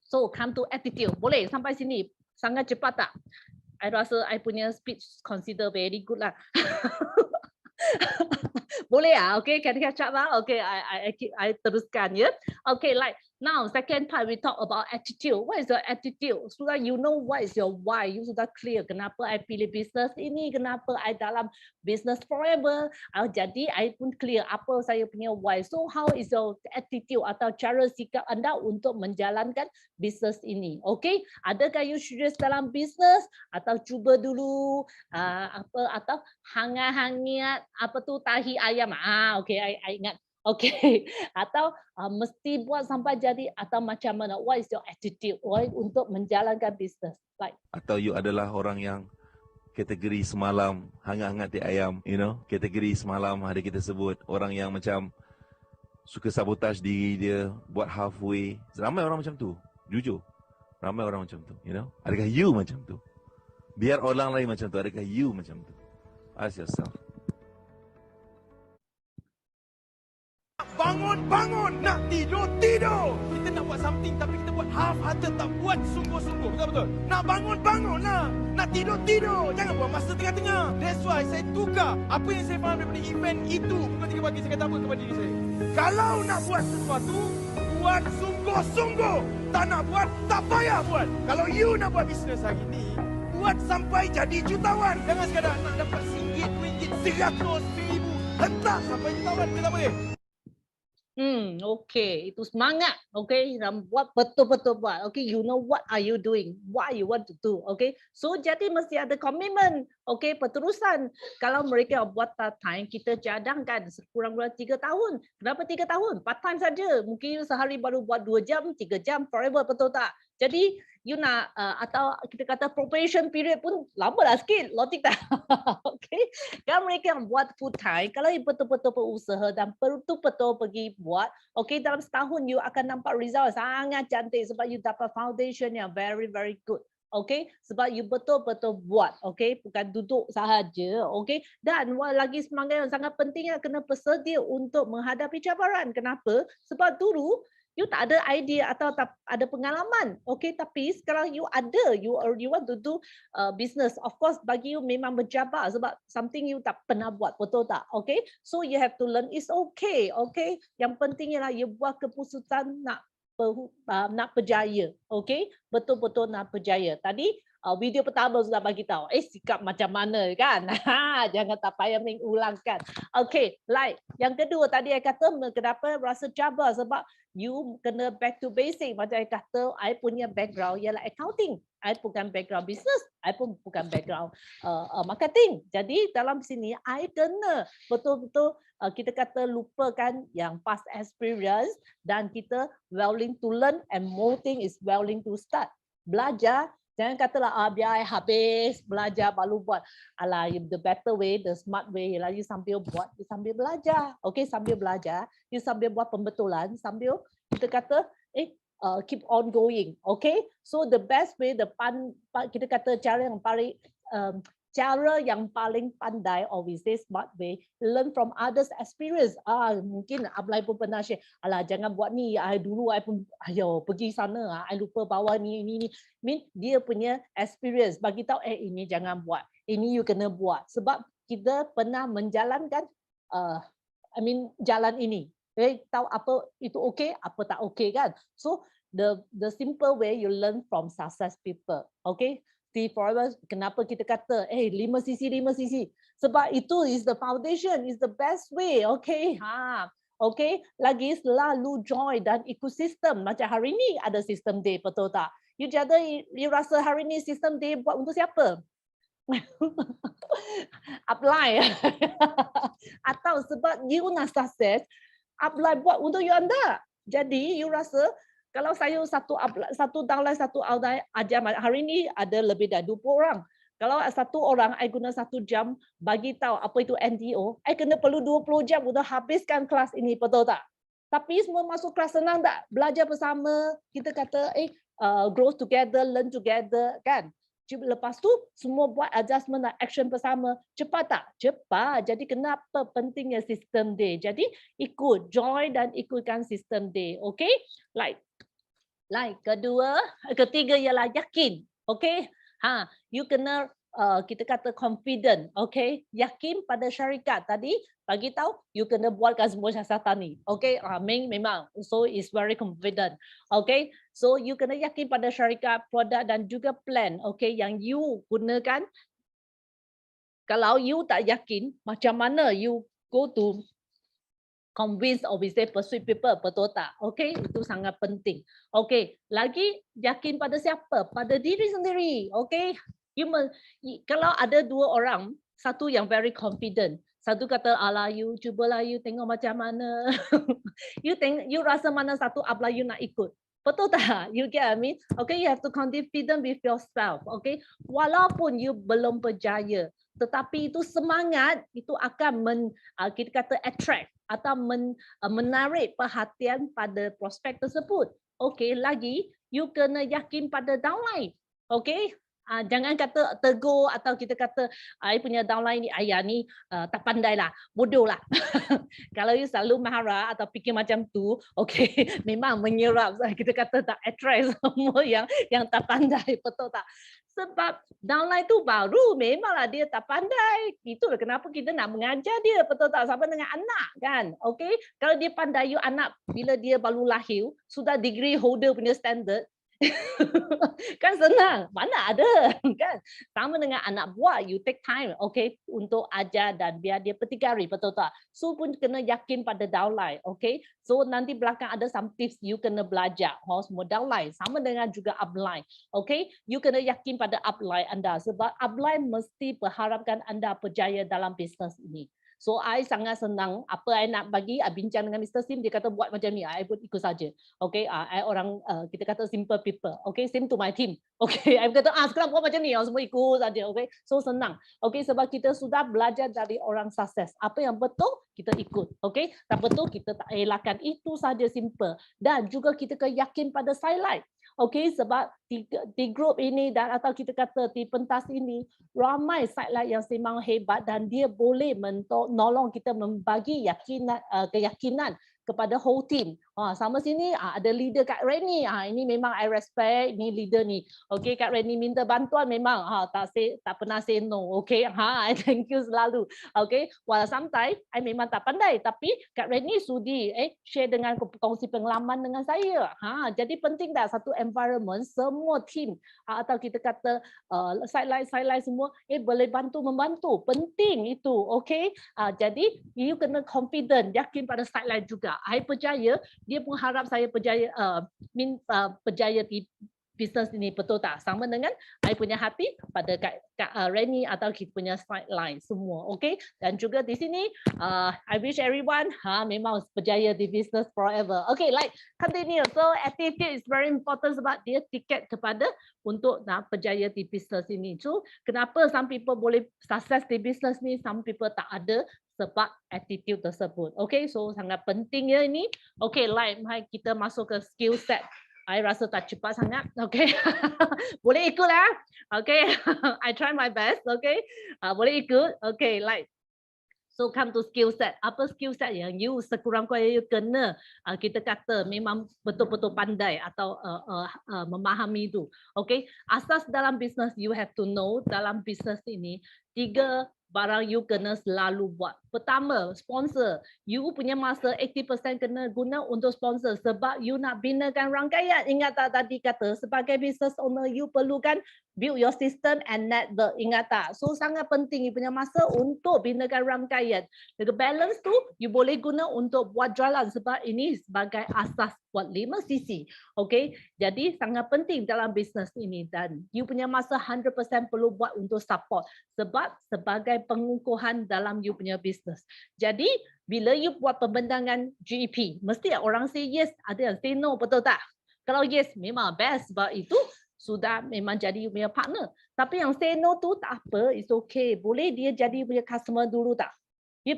So come to attitude. Boleh sampai sini? Sangat cepat tak? I rasa I punya speech consider very good lah. Boleh ah? Okay, can catch up lah? Okay, I teruskan ya. Okay, like now second part we talk about attitude. What is your attitude? Sudah you know what is your why. You sudah clear kenapa I pilih business ini, kenapa I dalam business forever. Jadi I pun clear apa saya punya why. So how is your attitude atau cara sikap anda untuk menjalankan business ini? Okay, adakah you serius dalam business atau cuba dulu atau hangat-hangat apa tu tahi ayam? Okay, I ingat. Okay, atau mesti buat sampai jadi atau macam mana? What is your attitude untuk menjalankan bisnes? Like. Atau you adalah orang yang kategori semalam hangat-hangat di ayam, you know? Kategori semalam ada kita sebut orang yang macam suka sabotage diri dia, buat halfway. Ramai orang macam tu, jujur. Ramai orang macam tu, you know? Adakah you macam tu? Biar orang lain macam tu, adakah you macam tu? Ask yourself. Bangun, nak tidur. Kita nak buat something tapi kita buat half-hearted, tak buat sungguh-sungguh. Betul-betul. Nak bangun lah. Nak tidur. Jangan buat masa tengah-tengah. That's why saya tukar apa yang saya faham daripada event itu. Pukul 3 pagi saya kata apa kepada diri saya? Kalau nak buat sesuatu, buat sungguh-sungguh. Tak nak buat, tak payah buat. Kalau you nak buat bisnes hari ni, buat sampai jadi jutawan. Jangan sekadar nak dapat RM1, RM2, RM100, RM1,000. Hentak sampai jutawan. Kita tak boleh. Okay, itu semangat. Okay, buat betul-betul buat. Okay, you know what are you doing, what you want to do. Okay, so jadi mesti ada komitmen. Okay, perterusan. Kalau mereka buat part time, kita cadangkan sekurang-kurang 3 tahun. Kenapa 3 tahun? Part time saja. Mungkin sehari baru buat 2 jam, 3 jam, forever, betul tak? Jadi you nak atau kita kata probation period pun lama lah sikit, lotik tak? Okay, kalau mereka buat full time, kalau you betul-betul berusaha dan betul-betul pergi buat, okay, dalam setahun you akan nampak result sangat cantik sebab you dapat foundation yang very very good. Okay, sebab you betul-betul buat, okay, bukan duduk sahaja, okay. Dan lagi semangat yang sangat pentingnya kena bersedia untuk menghadapi cabaran. Kenapa? Sebab dulu you tak ada idea atau tak ada pengalaman, okay. Tapi sekarang you ada, you want to do business. Of course, bagi you memang bercabar sebab something you tak pernah buat, betul tak? Okay, so you have to learn. It's okay, okay. Yang penting ialah you buat keputusan nak berjaya, okay, betul-betul nak berjaya. Tadi video pertama sudah bagi tahu, sikap macam mana kan? Jangan tak payah mengulangkan. Okay, like yang kedua tadi saya kata kenapa rasa cabar sebab you kena back to basic. Macam saya kata, I punya background ialah accounting. I bukan background business, I pun bukan background marketing. Jadi dalam sini I kena betul-betul kita kata lupakan yang past experience dan kita willing to learn and more thing is willing to start. Belajar, jangan katalah biar I habis belajar baru buat. Alah, the better way, the smart way ialah you sambil buat, you sambil belajar. Okay, sambil belajar, you sambil buat pembetulan, sambil kita kata keep on going. Okay, so the best way, kita kata cara yang paling pandai, always say smart way, learn from others' experience. Mungkin Ablay pun pernah share, alah jangan buat ni, dulu I pun pergi sana, I lupa bawa ni. Mean dia punya experience bagi tahu ini jangan buat, ini you kena buat sebab kita pernah menjalankan jalan ini. Tahu apa itu okey, apa tak okey kan. So the simple way you learn from success people. Okay, forever kenapa kita kata 5 sisi sebab itu is the foundation, is the best way. Okay, okay, lagi selalu join dan ekosistem. Macam hari ni ada sistem day, betul tak? You rasa hari ni sistem day buat untuk siapa? Apply atau sebab you nak sukses, apply buat untuk you anda. Jadi you rasa kalau saya satu downline, satu outline ajar hari ni ada lebih dari 20 orang. Kalau satu orang, I guna 1 jam bagi tahu apa itu NDO, I kena perlu 20 jam untuk habiskan kelas ini, betul tak? Tapi semua masuk kelas senang tak? Belajar bersama, kita kata grow together, learn together, kan? Lepas tu semua buat adjustment dan action bersama. Cepat tak? Cepat. Jadi kenapa pentingnya sistem day? Jadi ikut, join dan ikutkan sistem day. Okay? Like ketiga ialah yakin. Okay? You kena kita kata confident. Okay? Yakin pada syarikat tadi. Bagi tahu, you kena buatkan semua siasatan ni. Okay? Memang. So it's very confident. Okay? So you kena yakin pada syarikat, produk dan juga plan. Okay? Yang you gunakan. Kalau you tak yakin, macam mana you go to convince or we say persuade people, betul tak? Okay? Itu sangat penting. Okay? Lagi yakin pada siapa? Pada diri sendiri. Okay? Kalau ada dua orang, satu yang very confident, satu kata alah you cubalah you tengok macam mana. you rasa mana satu abla you nak ikut. Betul tak? You get what I mean? Okay, you have to confident with yourself. Okay, walaupun you belum berjaya, tetapi itu semangat itu akan kita kata attract atau menarik perhatian pada prospek tersebut. Okay, lagi you kena yakin pada downline. Okay. Jangan kata tegur atau kita kata I punya downline ni ayah ni tak pandai lah, bodoh lah. Kalau you selalu marah atau fikir macam tu, okay, memang menyerap. Kita kata tak attract semua yang tak pandai, betul tak? Sebab downline tu baru, memanglah dia tak pandai. Itulah kenapa kita nak mengajar dia, betul tak? Sama dengan anak kan, okay? Kalau dia pandai, you anak bila dia baru lahir, sudah degree holder punya standard, kan senang, mana ada kan? Sama dengan anak buah, you take time, okay, untuk ajar dan biar dia petikari, betul tak? So pun kena yakin pada downline, okay? So nanti belakang ada some tips you kena belajar, semua downline, sama dengan juga upline, okay? You kena yakin pada upline anda sebab upline mesti berharapkan anda berjaya dalam bisnes ini. So I sangat senang apa I nak bagi, I bincang dengan Mr. Sim, dia kata buat macam ni, I pun ikut saja. Okay, I orang kita kata simple people. Okay, same to my team. Okay, I kata sekarang buat macam ni, semua ikut saja. Okay, so senang. Okay, sebab kita sudah belajar dari orang sukses. Apa yang betul kita ikut. Okay, tak betul kita tak elakkan. Itu saja simple. Dan juga kita yakin pada highlight. Okay, sebab di grup ini dan atau kita kata di pentas ini ramai sidelight yang memang hebat dan dia boleh menolong kita membagi keyakinan kepada whole team. Sama sini ada leader Kak Reni. Ini memang I respect, ini leader ni. Okay, Kak Reni minta bantuan memang tak pernah say no. Okay, I thank you selalu. Okay, while sometimes I memang tak pandai tapi Kak Reni sudi share dengan kongsi pengalaman dengan saya. Jadi penting tak satu environment semua team atau kita kata sidelight semua boleh membantu. Penting itu. Okay, jadi you kena confident, yakin pada sidelight juga. I percaya dia pun harap saya berjaya di bisnes ini, betul tak? Sama dengan I punya hati pada Kak Reni atau kita punya sideline semua, okay? Dan juga di sini I wish everyone memang berjaya di bisnes forever. Okay, like continue. So attitude is very important sebab dia tiket kepada untuk nak berjaya di bisnes ini. So kenapa some people boleh sukses di bisnes ni, some people tak ada sebab attitude tersebut. Okay, so sangat penting ya ini. Okay, like kita masuk ke skill set. I rasa tak cepat sangat, okay. Boleh ikut lah, okay. I try my best, okay. Boleh ikut, okay. Like, so come to skill set. Apa skill set yang you sekurang-kurangnya you kena kita kata memang betul-betul pandai atau memahami itu, okay. Asas dalam bisnes you have to know dalam bisnes ini 3 barang you kena selalu buat. Pertama, sponsor. You punya masa 80% kena guna untuk sponsor sebab you nak binakan rangkaian. Ingat tak tadi kata sebagai business owner you perlukan build your system and network. Ingat tak? So sangat penting you punya masa untuk binakan rangkaian. The balance tu you boleh guna untuk buat jualan sebab ini sebagai asas buat 5 sisi. Okay? Jadi sangat penting dalam bisnes ini dan you punya masa 100% perlu buat untuk support sebab sebagai pengukuhan dalam you punya bisnes. Jadi bila you buat pembentangan GEP, mesti orang say yes, ada yang say no, betul tak? Kalau yes memang best sebab itu sudah memang jadi you punya partner. Tapi yang say no tu tak apa, it's okay. Boleh dia jadi punya customer dulu tak?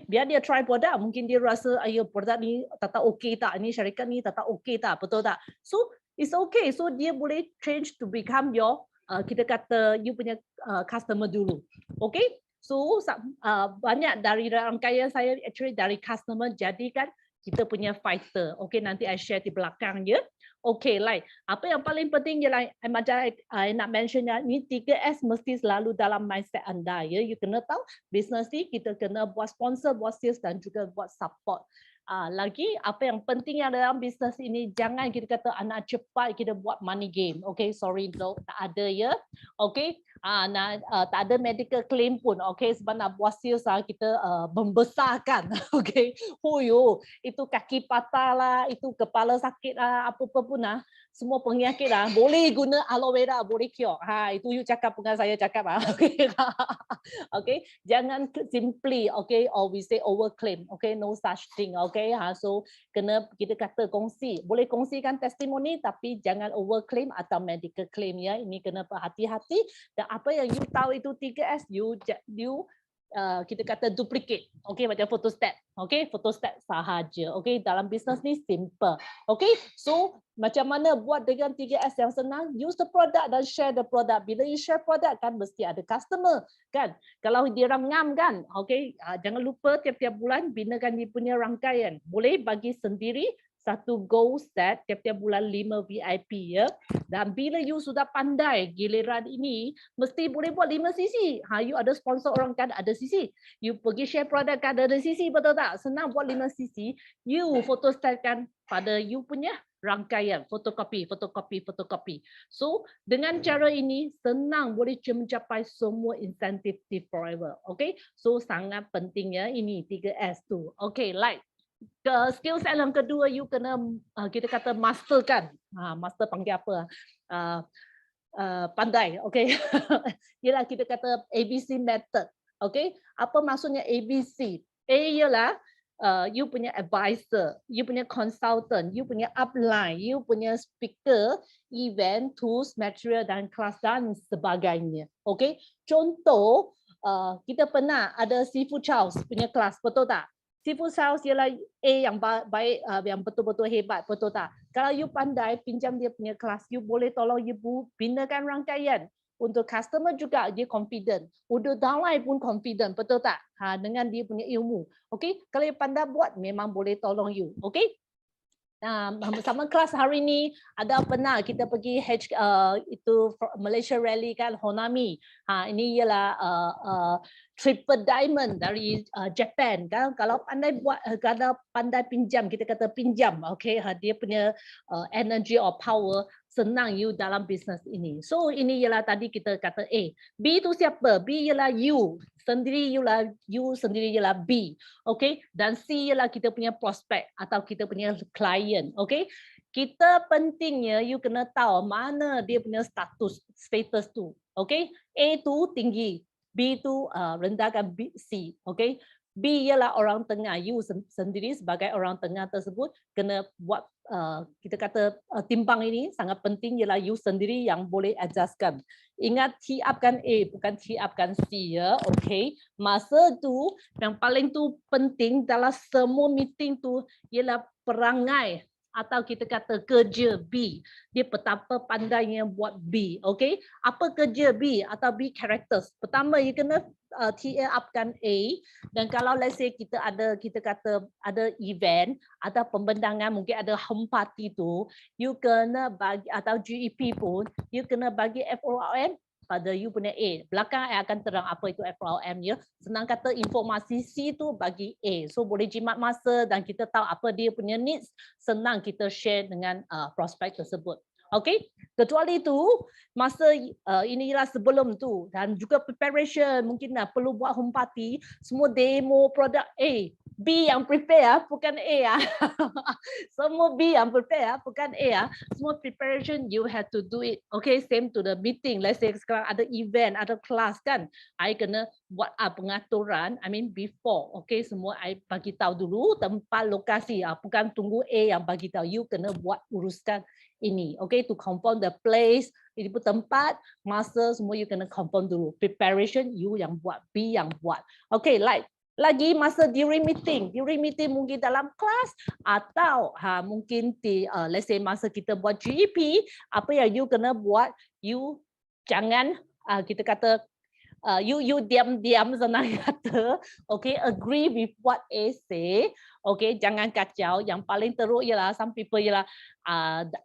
biar dia try produk, mungkin dia rasa ayo produk ni tak okey tak, ni syarikat ni tak okey tak, betul tak? So it's okay. So dia boleh change to become your kita kata you punya customer dulu. Okay? So banyak dari rangkaian saya actually dari customer jadikan kita punya fighter. Okay, nanti I share di belakang je. Okay, like apa yang paling penting ialah macam I nak mention ni 3S mesti selalu dalam mindset anda ya. You kena tahu business ni kita kena buat sponsor, buat sales dan juga buat support. Lagi apa yang penting dalam bisnes ini, jangan kita kata anak cepat kita buat money game. Okay, sorry no, tak ada ya. Okay, tak ada medical claim pun. Okay, sebab nak buat sales kita membesarkan. Okay, itu kaki patah lah, itu kepala sakit lah, apa-apa pun lah. Semua penyakit lah, boleh guna aloe vera, boleh cure. Itu you cakap bukan saya cakap lah. Okay, okay, jangan simply okay, or we say overclaim. Okay, no such thing. Okay, so kena kita kata kongsi, boleh kongsikan testimoni tapi jangan overclaim atau medical claim ya. Ini kena berhati-hati. Dan apa yang you tahu itu 3S, you kita kata duplicate, okay, macam photostat, okay, photostat sahaja, okay, dalam bisnes ni simple, okay, so macam mana buat dengan 3S yang senang, use the product dan share the product. Bila you share product kan mesti ada customer kan, kalau dia orang ngam kan, okay, jangan lupa tiap-tiap bulan binakan dia punya rangkaian, boleh bagi sendiri satu gold set tiap-tiap bulan 5 VIP ya. Dan bila you sudah pandai giliran ini mesti boleh buat 5 sisi. You ada sponsor orang kan ada sisi. You pergi share produk kan ada sisi, betul tak? Senang buat 5 sisi. You fotostatkan pada you punya rangkaian, fotokopi. So dengan cara ini senang boleh mencapai semua insentif di forever. Okay, so sangat pentingnya ini 3S tu. Okay, like skill set yang kedua you kena kita kata master kan. Master panggil apa? Pandai, okay. Ialah kita kata ABC method. Okay, apa maksudnya ABC? A ialah you punya advisor, you punya consultant, you punya upline, you punya speaker, event, tools, material dan kelas dan sebagainya. Okay, contoh kita pernah ada Seafood Charles punya kelas, betul tak? Seafood Charles ialah A yang baik, yang betul-betul hebat, betul tak? Kalau you pandai pinjam dia punya kelas, you boleh tolong ibu binakan rangkaian. Untuk customer juga dia confident. Untuk downline pun confident, betul tak? Dengan dia punya ilmu. Okay? Kalau you pandai buat, memang boleh tolong you. Okay? Sama kelas hari ini ada pernah kita pergi itu Malaysia Rally kan, Honami. Ini ialah triple diamond dari Japan kan. Kalau pandai buat, kalau pandai pinjam, kita kata pinjam, okay, dia punya energy or power senang you dalam bisnes ini. So ini ialah tadi kita kata A. B itu siapa? B ialah you sendiri, you sendiri ialah B, okay. Dan C ialah kita punya prospek atau kita punya klien, okay. Kita pentingnya you kena tahu mana dia punya status tu, okay. A tu tinggi, B tu rendahkan C, okay. B ialah orang tengah, you sendiri sebagai orang tengah tersebut kena buat kita kata timbang ini sangat penting, ialah you sendiri yang boleh adjustkan. Ingat tee upkan A bukan tee upkan C ya, okay. Masa tu yang paling tu penting dalam semua meeting tu ialah perangai atau kita kata kerja B. Dia betapa pandainya buat B, okay. Apa kerja B atau B characters? Pertama you kena tee upkan A, dan kalau let's say kita kata ada event atau pembendangan, mungkin ada home party tu, you kena bagi, atau GEP pun you kena bagi FORM pada you punya A. Belakang I akan terang apa itu FORM ya. Senang kata informasi C tu bagi A. So boleh jimat masa dan kita tahu apa dia punya needs, senang kita share dengan prospek tersebut. Okay, kecuali itu masa inilah sebelum tu dan juga preparation, mungkin perlu buat home party, semua demo produk A. B yang prepare bukan A. Semua B yang prepare bukan A. Semua preparation you have to do it. Okay, same to the meeting. Let's say sekarang ada event, ada kelas kan, I kena buat pengaturan, I mean before. Okay, semua I bagi tahu dulu tempat lokasi, bukan tunggu A yang bagi tahu. You kena buat uruskan ini, okay, to confirm the place, itu tempat, masa semua you kena confirm dulu. Preparation you yang buat, B yang buat. Okay, like lagi masa during meeting mungkin dalam kelas atau mungkin di let's say masa kita buat GEP, apa yang you kena buat, you jangan kita kata you diam-diam senang kata, okay, agree with what A say, okay, jangan kacau. Yang paling teruk ialah some people ialah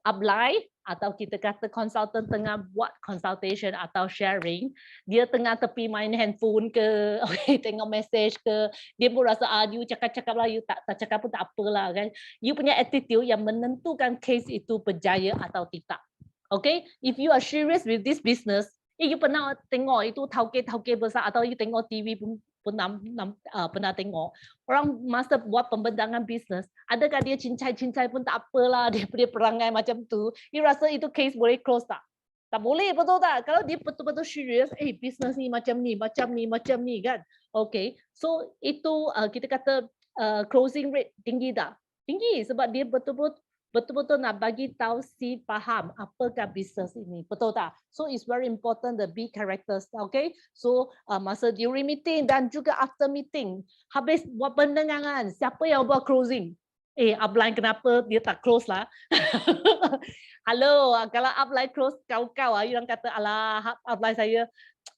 upline atau kita kata consultant tengah buat consultation atau sharing, dia tengah tepi main handphone ke, okay, tengok message ke, dia pun rasa you cakap-cakap lah, you tak cakap pun tak apalah kan. You punya attitude yang menentukan case itu berjaya atau tidak. Okay, if you are serious with this business, you pernah tengok itu tauke besar atau you tengok TV pun pernah tengok orang masa buat pembentangan bisnes, adakah dia cincai pun tak apalah, dia punya perangai macam tu, you rasa itu case boleh close tak? Tak boleh, betul tak? Kalau dia betul-betul serius, bisnes ni macam ni kan. Okay, so itu kita kata closing rate tinggi tak? Tinggi sebab dia betul-betul nak bagi tahu si faham apakah bisnes ini, betul tak? So it's very important the big characters, okay? So masa during meeting dan juga after meeting, habis buat pendengaran, siapa yang buat closing? Upline kenapa dia tak close lah? Halo, kalau upline close kau yang kata alah upline saya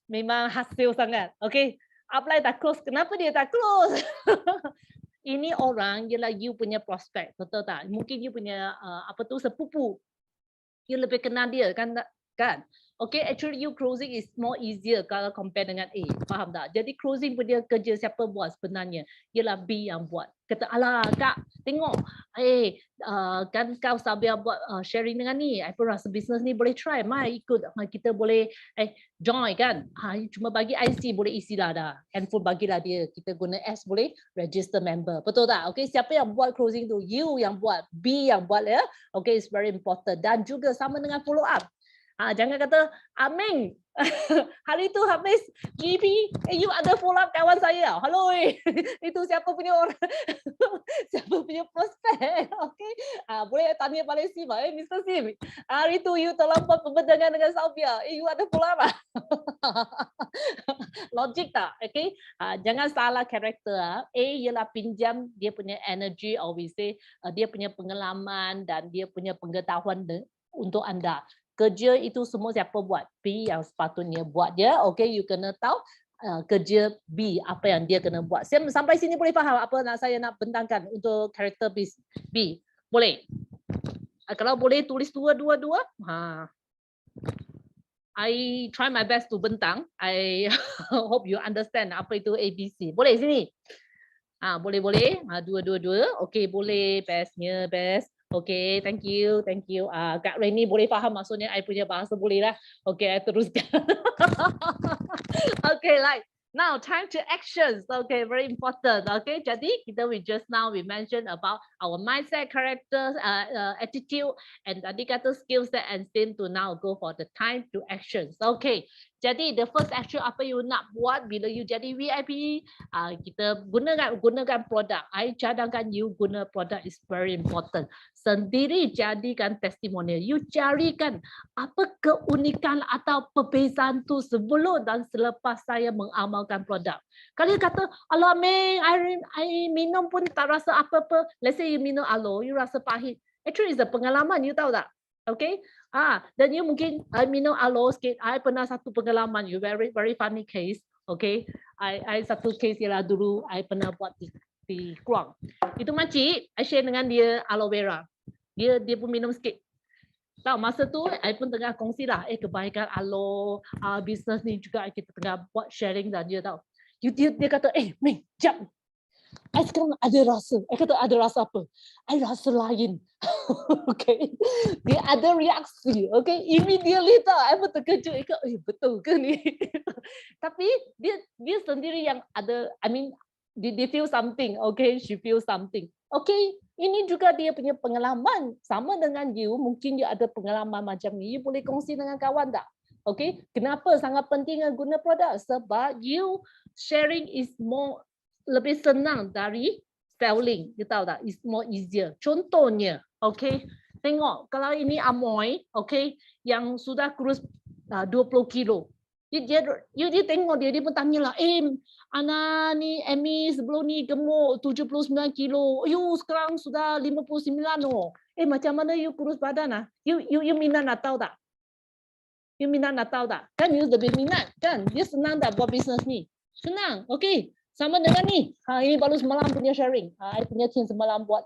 memang hasil sangat, okay? Upline tak close, kenapa dia tak close? Ini orang ialah you punya prospek, betul tak? Mungkin you punya sepupu, you lebih kenal dia kan? Okay, actually you closing is more easier kalau compare dengan A, faham tak? Jadi closing punya kerja siapa buat sebenarnya? Ialah B yang buat. Kata, alah kak, tengok, kan kau Sabia buat sharing dengan ni, I pun rasa bisnes ni boleh try, mai ikut, kita boleh join kan? Cuma bagi IC boleh isilah dah, handphone bagilah dia, kita guna S boleh register member, betul tak? Okay, siapa yang buat closing tu? You yang buat, B yang buat ya. Okay, it's very important. Dan juga sama dengan follow up. Jangan kata, Aming, hari itu habis GP, you ada follow up kawan saya. Halo, itu siapa punya orang, siapa punya prospek, okay? Boleh tanya pada Sim, Mr. Sim, hari itu you telah buat pembentangan dengan Salvia, you ada follow up. Logik tak? Okay? Jangan salah karakter. A ialah pinjam dia punya energy, or we say, dia punya pengalaman dan dia punya pengetahuan untuk anda. Kerja itu semua siapa buat? B yang sepatutnya buat dia. Okay, you kena tahu kerja B apa yang dia kena buat. Sampai sini boleh faham apa saya nak bentangkan untuk karakter B? Boleh? Kalau boleh tulis dua. I try my best to bentang. I hope you understand apa itu ABC. Boleh sini? Boleh. Dua. Okay, boleh. Bestnya best. Okay, thank you. Kak Reni boleh faham maksudnya I punya bahasa boleh lah. Okay, I teruskan. Okay, like now time to actions. Okay, very important. Okay, jadi we just now we mentioned about our mindset, characters, attitude, and tadi kata skill set and thing to now go for the time to actions. Okay, jadi the first action apa you nak buat bila you jadi VIP, kita gunakan produk. I cadangkan you guna produk is very important. Sendiri jadikan testimonial. You carikan apa keunikan atau perbezaan tu sebelum dan selepas saya mengamalkan produk. Kalau you kata, alah Meng, I minum pun tak rasa apa-apa. Let's say you minum aloe, you rasa pahit. Actually, it's a pengalaman, you tahu tak? Okay, dan you mungkin I minum aloe sikit. I pernah satu pengalaman, you very funny case. Okay, I satu case ialah dulu I pernah buat di Keluang. Itu makcik, I share dengan dia aloe vera. Dia pun minum sikit. Tahu masa tu I pun tengah kongsi lah, kebaikan aloe, bisnes ni juga kita tengah buat sharing dan dia tahu. Dia kata, Ming, jap. I sekarang ada rasa. I kata ada rasa apa? I rasa lain. Okay. Dia ada reaksi. Okay. Immediately tau. I pun terkejut. Betul ke ni? Tapi dia sendiri yang ada, I mean, they feel something. Okay. She feels something. Okay. Ini juga dia punya pengalaman. Sama dengan you, mungkin dia ada pengalaman macam ni. You boleh kongsi dengan kawan tak? Okay. Kenapa sangat penting guna produk? Sebab you sharing is more lebih senang dari selling, you tahu tak? It's more easier. Contohnya, okay, tengok kalau ini Amoy, okay, yang sudah kurus 20 kilo, Dia tengok dia pun tanyalah, Ana ni Amy sebelum ni gemuk 79 kilo. You sekarang sudah 59 oh. Macam mana you kurus badan ah? You minat nak tahu tak? You minat nak tahu tak? Kan you lebih minat kan? Dia senang tak buat bisnes ni? Senang. Okey. Sama dengan ni. Ini baru semalam punya sharing. I punya team semalam buat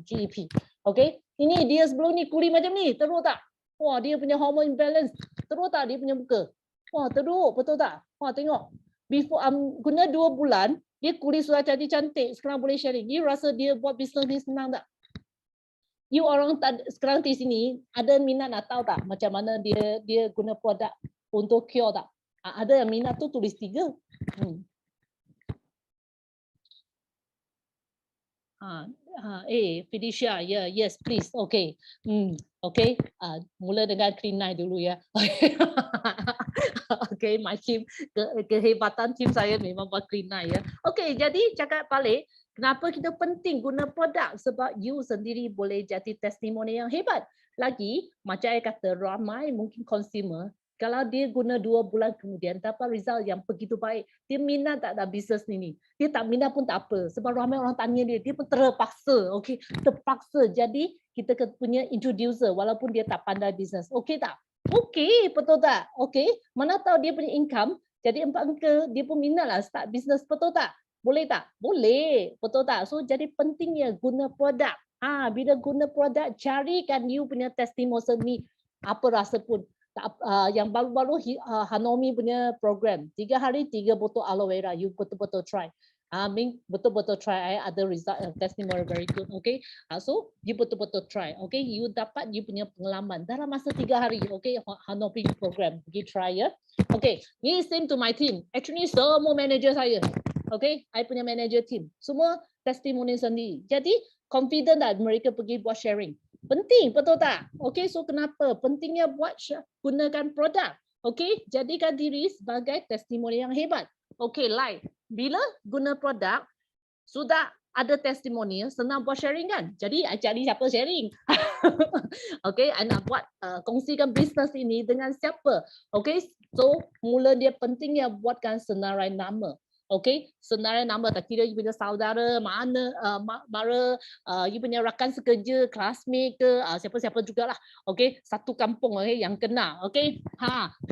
GEP. Okey. Ini dia sebelum ni kuli macam ni. Teruk tak? Wah, dia punya hormone imbalance. Teruk tak dia punya muka? Wah, teruk. Betul tak? Wah, tengok. Before guna 2 bulan, dia kulit sudah jadi cantik. Sekarang boleh sharing. You rasa dia buat bisnes ni senang tak? You orang sekarang di sini ada minat nak tahu tak macam mana dia guna produk untuk cure tak? Ada yang minat tu tulis 3. Felicia, yes, please. Okay. Okay. Mula dengan Clean Night dulu ya. Okay, my team, kehebatan team saya memang buat Clean Night ya. Okay, jadi cakap balik, kenapa kita penting guna produk? Sebab you sendiri boleh jadi testimoni yang hebat. Lagi, macam saya kata, ramai mungkin consumer, kalau dia guna 2 bulan kemudian dapat result yang begitu baik, dia minat tak ada bisnes ni. Dia tak minat pun tak apa. Sebab ramai orang tanya dia pun terpaksa. Okay, terpaksa. Jadi kita punya introducer walaupun dia tak pandai bisnes. Okay tak? Okay, betul tak? Okay, mana tahu dia punya income, jadi 4 angka, dia pun minat lah start bisnes, betul tak? Boleh tak? Boleh, betul tak? So jadi pentingnya guna produk. Bila guna produk, carikan you punya testimoni ni apa rasa pun. Yang baru-baru Hanomi punya program 3 hari 3 botol aloe vera, you betul-betul try. Betul-betul try. Ada result testimony very good. Okay, so you betul-betul try. Okay, you dapat you punya pengalaman dalam masa 3 hari. Okay, Hanomi program pergi try ya. Okay, ni same to my team. Actually semua manager saya. Okay, I punya manager team semua testimoni sendiri. Jadi confident that mereka pergi buat sharing. Penting, betul tak? Okay, so kenapa? Pentingnya buat gunakan produk. Okay, jadikan diri sebagai testimoni yang hebat. Okay, like, bila guna produk, sudah ada testimoni, senang buat sharing kan? Jadi, I cari siapa sharing. Okay, I nak buat, kongsikan bisnes ini dengan siapa. Okay, so mula dia pentingnya buatkan senarai nama. Okay, senarai nama tak kira you punya saudara, you punya rakan sekerja, classmate ke, siapa-siapa jugalah. Okay, satu kampung yang kena. Okay,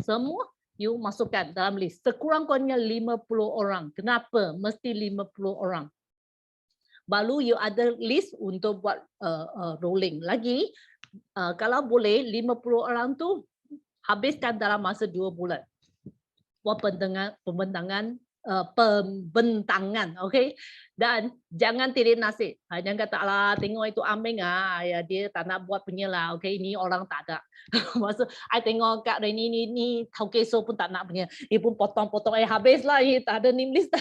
semua you masukkan dalam list. Sekurang-kurangnya 50 orang. Kenapa? Mesti 50 orang. Baru you ada list untuk buat rolling. Lagi, kalau boleh 50 orang tu habiskan dalam masa 2 bulan. Buat pembentangan, okay? Dan jangan tirik nasib. Jangan kata lah, tengok itu Aming ya dia tak nak buat punya lah. Okay, ini orang tak ada. Maksud, I tengok Kak Reni ni Tau Keso pun tak nak punya. Dia pun potong-potong habis lah, tak ada name list.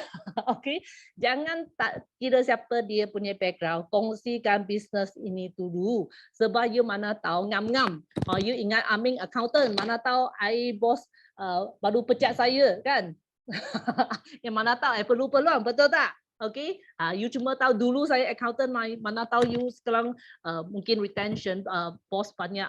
Okay, jangan tak kira siapa dia punya background. Kongsikan bisnes ini dulu. Sebab you mana tahu ngam-ngam. You ingat Aming accountant, mana tahu I bos baru pecat saya kan. Yang mana tahu perlu peluang, betul tak? Okay, you cuma tahu dulu saya accountant, mana tahu you sekarang mungkin retention, bos banyak,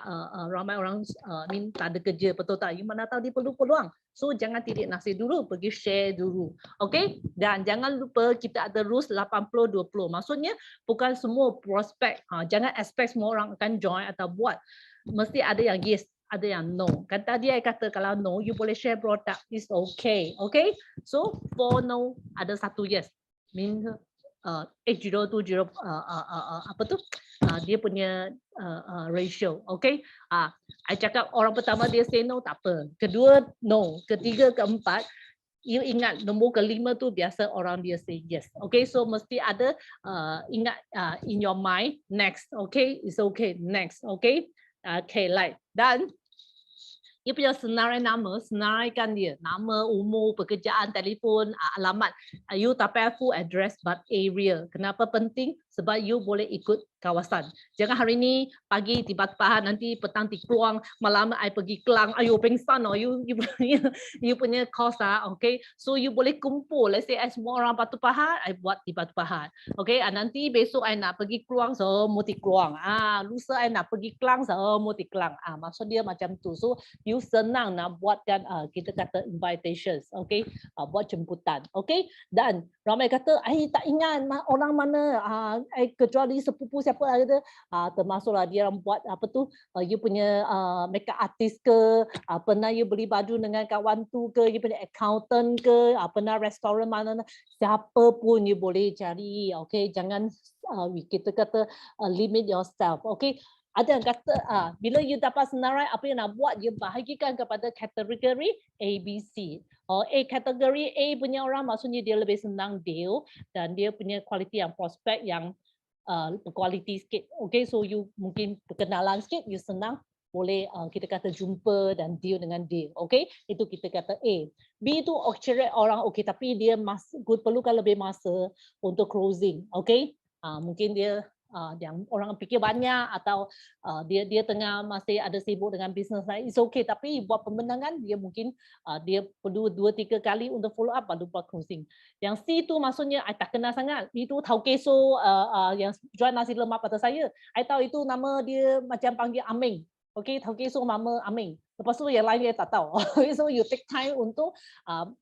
ramai orang ni tak ada kerja, betul tak? You mana tahu dia perlu peluang. So jangan tirik nasib dulu, pergi share dulu. Okay, dan jangan lupa kita ada rules 80-20. Maksudnya bukan semua prospek, jangan expect semua orang akan join atau buat. Mesti ada yang yes, ada yang no. Kan tadi saya kata kalau no, you boleh share product, is okay. Okay, so for no ada satu yes. Mean 80-20 apa tu? Dia punya ratio. Okay, I cakap orang pertama dia say no tak apa. Kedua no, ketiga, keempat. You ingat nombor kelima tu biasa orang dia say yes. Okay, so mesti ada ingat in your mind next. Okay, it's okay next. Okay. Okay, like dan you punya senarai nama, senaraikan dia. Nama, umur, pekerjaan, telefon, alamat. You tak payah full address but area. Kenapa penting? sebab you boleh ikut kawasan. Jangan hari ni pagi tiba-tiba nanti petang di Keluang, malam I pergi Kelang, ayo pengsan you punya course okay. So you boleh kumpul, let's say I semua orang Batu Pahat, I buat di Batu Pahat. Okay, nanti besok I nak pergi Keluang, semua di Keluang. Lusa I nak pergi Kelang, semua di Kelang. Maksud dia macam tu. So you senang nak buatkan kita kata invitations, okay, buat jemputan, okay. Dan ramai kata, I tak ingat orang mana, kecuali sepupu siapa ada, termasuklah dia orang buat apa tu, you punya makeup artist ke, pernah you beli baju dengan kawan tu ke, you punya accountant ke, pernah restoran mana, siapa pun you boleh cari, okay. Jangan kita kata limit yourself, okay. Ada yang kata bila you dapat senarai apa yang nak buat, you bahagikan kepada kategori A, B, C. Kategori A punya orang maksudnya dia lebih senang deal dan dia punya kualiti yang prospek yang berkualiti sikit. Okay, so you mungkin perkenalan sikit, you senang boleh kita kata jumpa dan deal dengan dia. Okay, itu kita kata A. B itu actually orang okay tapi dia perlukan lebih masa untuk closing. Okay, mungkin dia yang orang fikir banyak atau dia tengah masih ada sibuk dengan bisnes lain, it's okay, tapi buat pembenangan dia mungkin dia perlu 2-3 kali untuk follow up baru buat closing. Yang C tu maksudnya I tak kenal sangat, itu taukeso yang jual nasi lemak pada saya, I tahu itu nama dia macam panggil Aming. Okay, taukeso nama Aming. Lepas tu yang lain dia tak tahu. So you take time untuk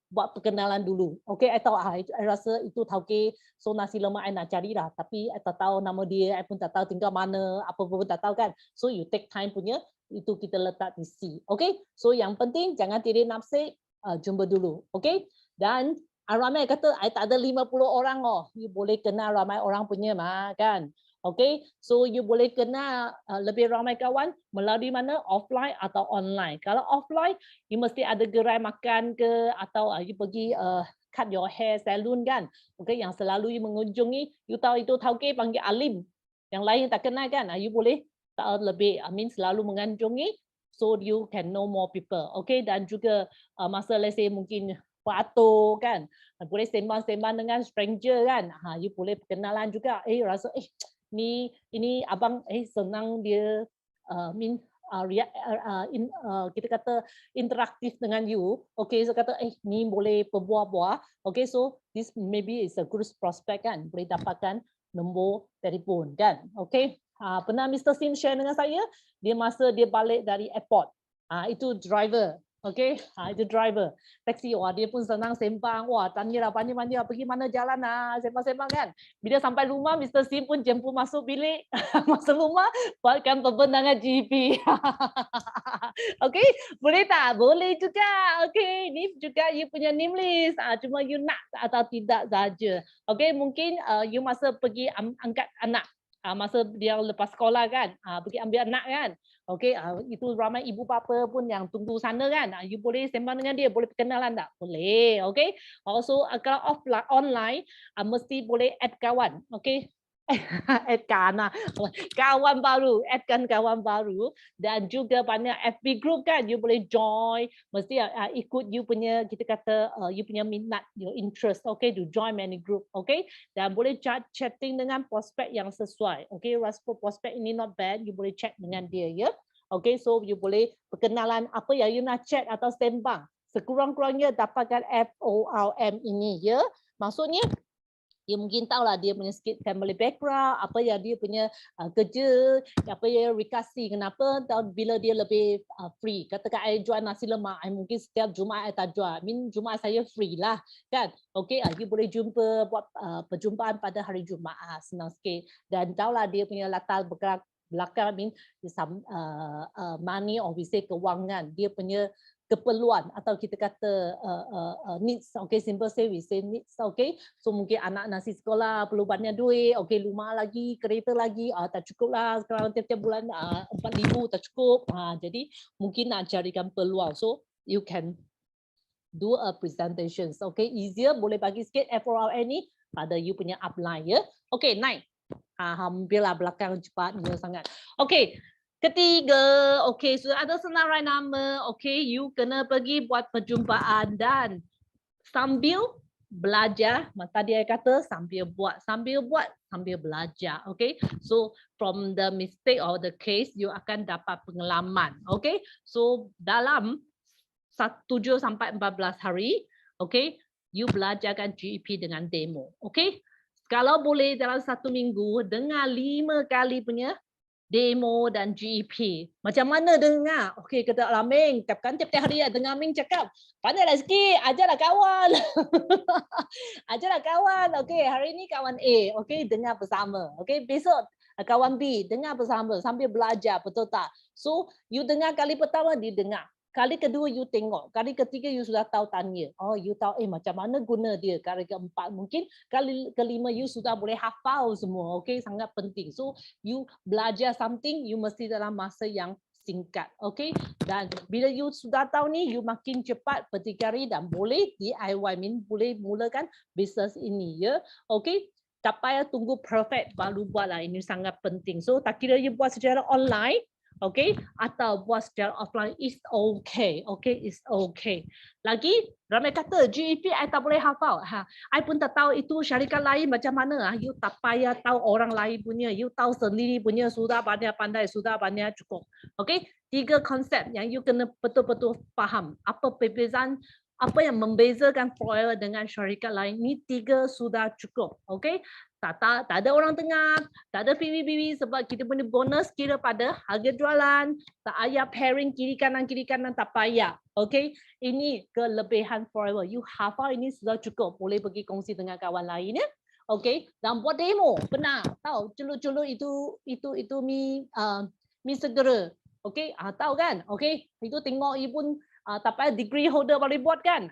buat perkenalan dulu. Okay, I tahu I rasa itu tauke, so nasi lemak I nak carilah. Tapi I tak tahu nama dia, I pun tak tahu tinggal mana, apa pun tak tahu kan. So you take time punya, itu kita letak di C. Okay, so yang penting jangan tirik nafsu, jumpa dulu. Okay, dan ramai kata I tak ada 50 orang you boleh kenal ramai orang punya kan. Okay, so you boleh kenal lebih ramai kawan melalui mana? Offline atau online. Kalau offline, you mesti ada gerai makan ke atau you pergi cut your hair salon kan. Okay, yang selalu you mengunjungi, you tahu itu tauke panggil Alim. Yang lain tak kenal kan, you boleh tahu lebih, selalu mengunjungi, so you can know more people. Okay, dan juga masa let's say mungkin Pato kan, boleh sembang-sembang dengan stranger kan. You boleh perkenalan juga. Rasa ini abang senang dia kita kata interaktif dengan you. Okay, so kata ni boleh berbual-bual. Okay, so this maybe is a good prospect kan, boleh dapatkan nombor telefon kan. Okay, pernah Mr. Sim share dengan saya, dia masa dia balik dari airport, itu driver. Okay, itu driver taxi, dia pun senang sembang, tanya lah panjang-panjang pergi mana jalan sembang-sembang kan. Bila sampai rumah, Mr. Sim pun jemput masuk bilik, masuk rumah, buatkan pembenangan GP. Okay, boleh tak? Boleh juga. Okay, ni juga you punya name list, cuma you nak atau tidak saja. Okay, mungkin you masa pergi angkat anak, masa dia lepas sekolah kan, pergi ambil anak kan. Okay, itu ramai ibu bapa pun yang tunggu sana kan. You boleh sembang dengan dia, boleh perkenalan tak? Boleh, okay. Also, kalau offline, online, mesti boleh add kawan, okay. Add kawan baru, addkan kawan baru, dan juga banyak FB group kan, you boleh join, mesti ikut you punya, kita kata you punya minat, your interest, okay, to join many group, okay, dan boleh chatting dengan prospek yang sesuai, okay, rasa prospek ini not bad, you boleh chat dengan dia, ya, okay, so you boleh perkenalan apa yang you nak chat atau sembang, sekurang-kurangnya dapatkan FORM ini, ya, maksudnya dia mungkin tahulah dia punya sikit family background, apa yang dia punya kerja, apa yang rekasi, kenapa bila dia lebih free. Katakan saya jual nasi lemak, mungkin setiap Jumaat saya tak jual, Jumaat saya free lah kan. Okey, you boleh jumpa, buat perjumpaan pada hari Jumaat, senang sikit. Dan tahulah dia punya latar belakang, money or we say kewangan, dia punya keperluan atau kita kata needs, okay, simple say we say needs, okay, so mungkin anak nasi sekolah perlu banyak duit, okay, rumah lagi, kereta lagi, tak cukup lah sekarang tiap-tiap bulan 4,000 tak cukup, jadi mungkin nak carikan peluang, so you can do a presentation, okay, easier, boleh bagi sikit FORM ni pada you punya upline, ya, okay, naik, hampirlah belakang cepatnya sangat, okay. Ketiga, okay, sudah ada senarai nama, okay, you kena pergi buat perjumpaan dan sambil belajar, tadi saya kata sambil buat sambil belajar. Okay, so from the mistake or the case, you akan dapat pengalaman. Okay, so dalam 7 sampai 14 hari, okay, you belajarkan GEP dengan demo. Okay, kalau boleh dalam 1 minggu dengar 5 kali punya demo dan GEP. Macam mana dengar? Okey, kata Ming, tiap hari dengar Ming cakap, pandailah sikit, ajarlah kawan. Ajarlah kawan. Okey, hari ni kawan A, okey, dengar bersama. Okey, besok kawan B, dengar bersama sambil belajar, betul tak? So, you dengar kali pertama, dia dengar. Kali kedua you tengok, kali ketiga you sudah tahu tanya. Oh, you tahu macam mana guna dia. Kali keempat mungkin, kali kelima you sudah boleh hafal semua. Okay, sangat penting. So you belajar something, you mesti dalam masa yang singkat. Okay, dan bila you sudah tahu ni, you makin cepat berdikari dan boleh DIY, boleh mulakan bisnes ini ya. Okay. Tak payah tunggu perfect baru buat lah. Ini sangat penting. So tak kira you buat secara online, okay, atau buat secara offline, is okay. Okay, is okay. Lagi ramai kata GEP I tak boleh hafal. I pun tak tahu itu syarikat lain macam mana. You tak payah tahu orang lain punya. You tahu sendiri punya sudah pandai, sudah pandai cukup. Okay, 3 konsep yang you kena betul-betul faham. Apa perbezaan, apa yang membezakan Forever dengan syarikat lain, ni 3 sudah cukup. Okay, tak ada orang dengar, tak ada PBB sebab kita punya bonus kira pada harga jualan, tak payah pairing kiri kanan tak payah. Okay, ini kelebihan Forever. You hafal ini sudah cukup, boleh pergi kongsi dengan kawan lain ya. Okay, dan buat demo, benar tahu celuk-celuk itu mi segera. Okay, tahu kan? Okay, itu tengok ibu tak payah degree holder boleh buat kan?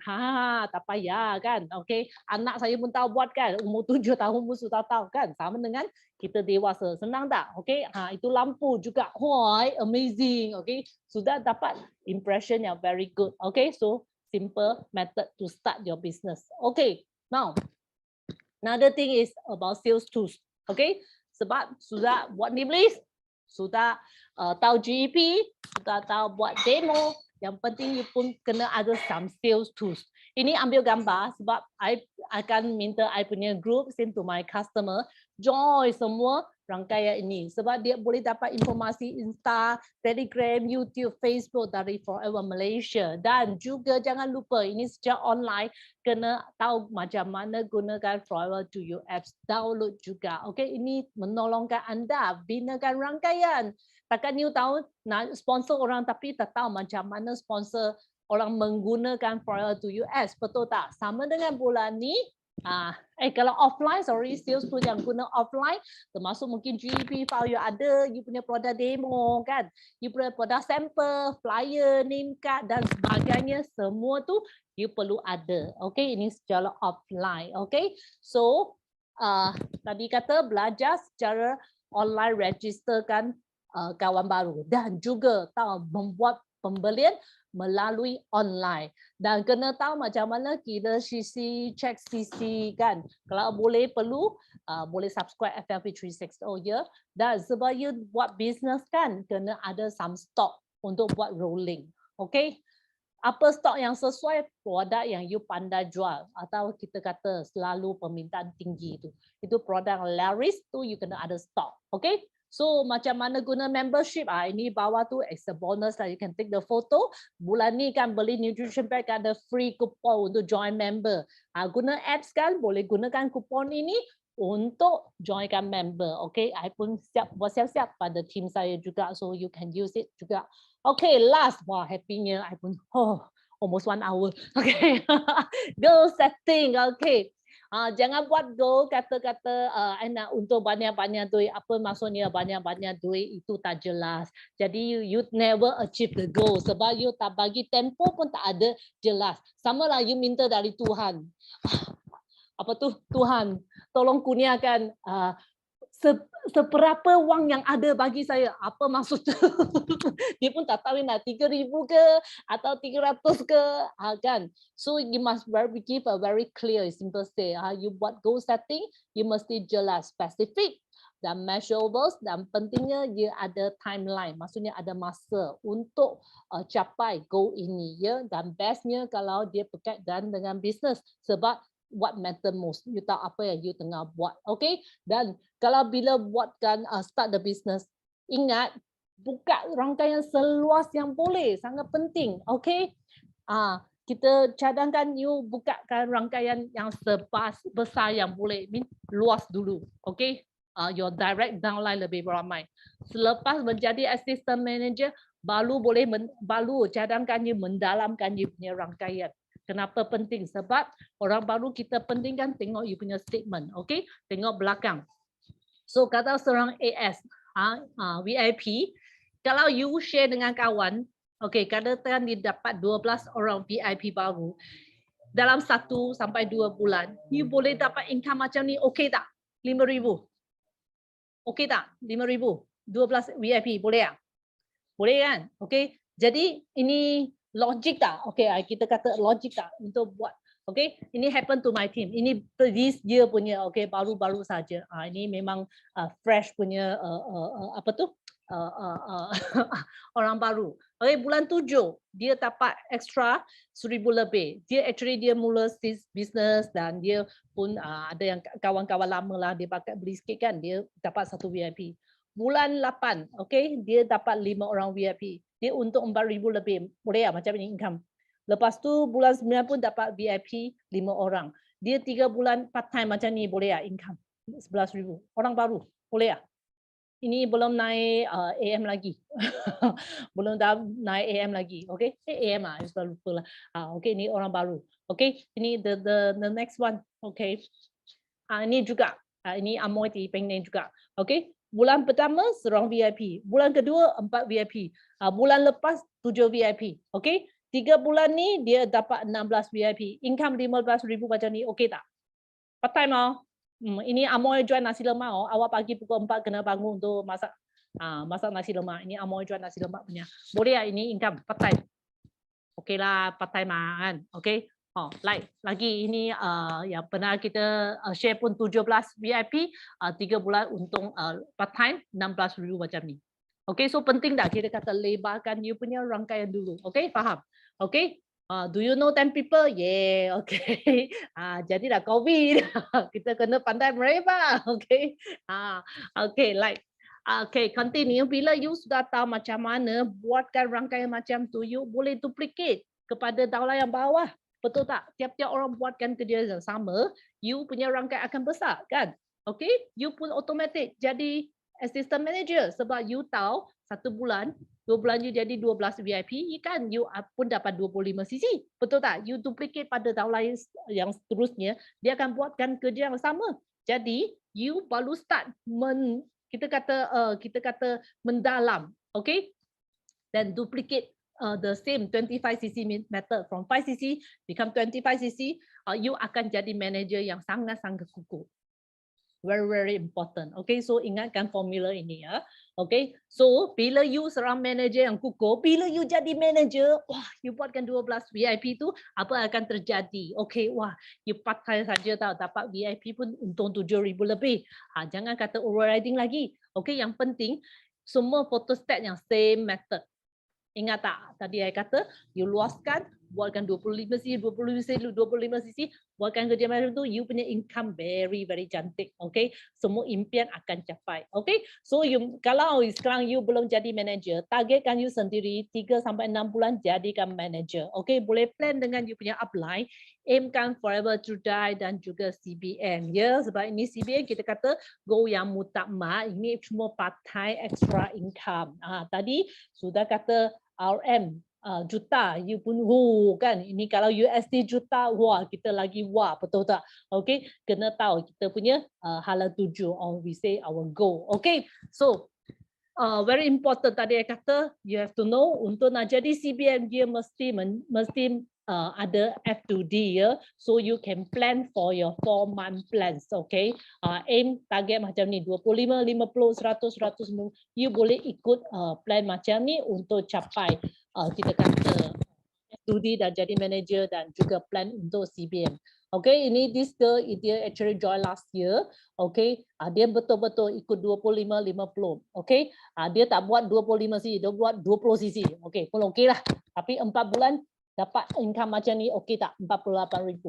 Tak payah kan? Okay, anak saya pun tahu buat kan? Umur 7 tahun pun sudah tahu kan? Sama dengan kita dewasa, senang tak? Okay, itu lampu juga, wah, amazing. Okay, sudah dapat impression yang very good. Okay, so simple method to start your business. Okay, now another thing is about sales tools. Okay, sebab sudah buat ni list, sudah tahu GEP, sudah tahu buat demo. Yang penting you pun kena ada some sales tools. Ini ambil gambar sebab I akan minta I punya group send to my customer join semua rangkaian ini sebab dia boleh dapat informasi Insta, Telegram, YouTube, Facebook dari Forever Malaysia, dan juga jangan lupa ini secara online kena tahu macam mana gunakan Forever to You apps, download juga. Okay, ini menolongkan anda binakan rangkaian. Takkan you tahu nak sponsor orang tapi tak tahu macam mana sponsor orang menggunakan Forever to You apps, betul tak? Sama dengan bulan ni. Kalau offline, sales tool yang guna offline, termasuk mungkin GEP file you ada, you punya produk demo kan, you punya produk sampel, flyer, name card dan sebagainya, semua tu you perlu ada. Okay, ini secara offline. Okay, so tadi kata belajar secara online, registerkan kawan baru dan juga tahu membuat pembelian melalui online dan kena tahu macam mana kira CC, check CC kan. Kalau boleh perlu boleh subscribe FLP 360 ya. Dan sebab you buat business kan kena ada some stock untuk buat rolling. Okay. Apa stok yang sesuai produk yang you pandai jual atau kita kata selalu permintaan tinggi itu. Itu produk laris tu you kena ada stok. Okay. So macam mana guna membership? Ini bawah tu as a bonus lah. You can take the photo. Bulan ni kan beli nutrition pack ada free coupon untuk join member. Guna apps kan boleh gunakan kupon ini untuk joinkan member. Okay, I pun siap-siap pada team saya juga. So you can use it juga. Okay, last. Wah, happy-nya I pun almost 1 hour. Okay, goal setting. Okay. Jangan buat goal kata-kata nak untuk banyak-banyak duit. Apa maksudnya banyak-banyak duit itu tak jelas. Jadi you never achieve the goal sebab you tak bagi tempo pun tak ada jelas. Sama lah you minta dari Tuhan. Apa tu? Tuhan, tolong kurniakan seberapa wang yang ada bagi saya. Apa maksud tu? Dia pun tak tahu nak 3,000 ke atau 300 ke kan. So you must give a very clear, simple say. You buat goal setting, you mesti jelas, specific dan measurables, dan pentingnya dia ada timeline. Maksudnya ada masa untuk capai goal ini ya. Dan bestnya kalau dia berkaitan dengan bisnes sebab what matter most. You tahu apa yang you tengah buat. Okay. Dan kalau bila buatkan start the business, ingat buka rangkaian seluas yang boleh. Sangat penting. Okay. Kita cadangkan you bukakan rangkaian yang sebesar yang boleh. Luas dulu. Okay. Your direct downline lebih ramai. Selepas menjadi assistant manager, baru cadangkan you mendalamkan you punya rangkaian. Kenapa penting? Sebab orang baru kita pentingkan tengok you punya statement. Okay? Tengok belakang. So kata seorang AS, VIP, kalau you share dengan kawan, okay, katakan dia dapat 12 orang VIP baru, dalam 1 sampai 2 bulan, you boleh dapat income macam ni, okay tak? 5,000. Okay tak? 5,000. 12 VIP, boleh tak? Boleh kan? Okay. Jadi ini logik tak? Okay, kita kata logik tak untuk buat. Okay, ini happen to my team. Ini this year punya, okay, baru-baru saja. Ini memang fresh punya apa tu? Orang baru. Okay, bulan 7 dia dapat extra 1,000 lebih. Dia mula business dan dia pun ada yang kawan-kawan lama lah dia pakai beli sikit kan, dia dapat 1 VIP. Bulan 8, okay, dia dapat 5 orang VIP. Dia untuk 4,000 lebih. Boleh tak macam ni income? Lepas tu bulan 9 pun dapat VIP 5 orang. Dia 3 bulan part time macam ni, boleh tak income? 11,000. Orang baru, boleh tak? Ini belum naik AM lagi. Belum naik AM lagi. Okay? AM lah, saya lupa lah. Okay, ini orang baru. Okay, ini the next one. Okay. Ini juga. Ini Amoy di Penang juga. Okay. Bulan pertama seorang VIP. Bulan kedua 4 VIP. Bulan lepas 7 VIP. Okay. 3 bulan ni dia dapat 16 VIP. Income 15,000 macam ni. Okay tak? Part time lah. Ini Amoy jual nasi lemak. Awak pagi pukul 4 kena bangun untuk masak nasi lemak. Ini Amoy jual nasi lemak punya. Boleh tak ini income part time? Okay lah part time lah kan. Okay. Lagi ini yang pernah kita share pun 17 VIP, 3 bulan untung part time 16,000 macam ni. Okay, so penting tak kita kata lebarkan you punya rangkaian dulu. Okay, faham? Okay, do you know 10 people? Yeah, okay. Jadilah COVID. Kita kena pandai melebar. Okay, okay, okay, continue. Bila you sudah tahu macam mana buatkan rangkaian macam tu, you boleh duplicate kepada daulah yang bawah. Betul tak? Tiap-tiap orang buatkan kerja yang sama, you punya rangkaian akan besar kan? Okay, you pun automatic jadi assistant manager sebab you tahu 1 bulan, 2 bulan you jadi 12 VIP, kan you pun dapat 25 CC. Betul tak? You duplicate pada daulah yang seterusnya, dia akan buatkan kerja yang sama. Jadi, you baru start kita kata mendalam, okay? Dan duplicate the same 25cc method from 5cc become 25cc, you akan jadi manager yang sangat-sangat kukuh. Very important. Okay, so ingatkan formula ini ya. Okay, so bila you seorang manager yang kukuh, bila you jadi manager, wah, you buatkan 12 VIP tu, apa akan terjadi? Okay, wah, you part time saja tahu dapat VIP pun untung 7,000 lebih. Jangan kata overriding lagi. Okay, yang penting semua photostat yang same method. Ingat tak? Tadi saya kata, you luaskan, buatkan 25cc, 25cc, buatkan kerja macam tu, you punya income very cantik. Okay? Semua impian akan capai. Okay? So, kalau sekarang you belum jadi manager, targetkan you sendiri 3 sampai 6 bulan jadikan manager. Okay? Boleh plan dengan you punya upline, aimkan forever to die dan juga CBN. Ya, sebab ini CBN kita kata go yang mutakmat, ini cuma part-time extra income. Tadi sudah kata RM juta, you pun kan, ini kalau USD juta, wah kita lagi wah, betul tak? Okay, kena tahu kita punya hala tuju, or we say our goal. Okay, so very important tadi saya kata, you have to know untuk nak jadi CBN dia mesti ada F2D ya, so you can plan for your 4-month plans. Okay, aim target macam ni 25, 50, 100, 150, you boleh ikut plan macam ni untuk capai kita kata F2D dan jadi manager dan juga plan untuk CBN. Okay, ini this girl dia actually join last year. Okay, dia betul-betul ikut 25, 50. Okay, dia tak buat 25 cc, dia buat 20 cc. Okay, pun okay lah. Tapi 4 bulan dapat income macam ni, okey tak? 48,000.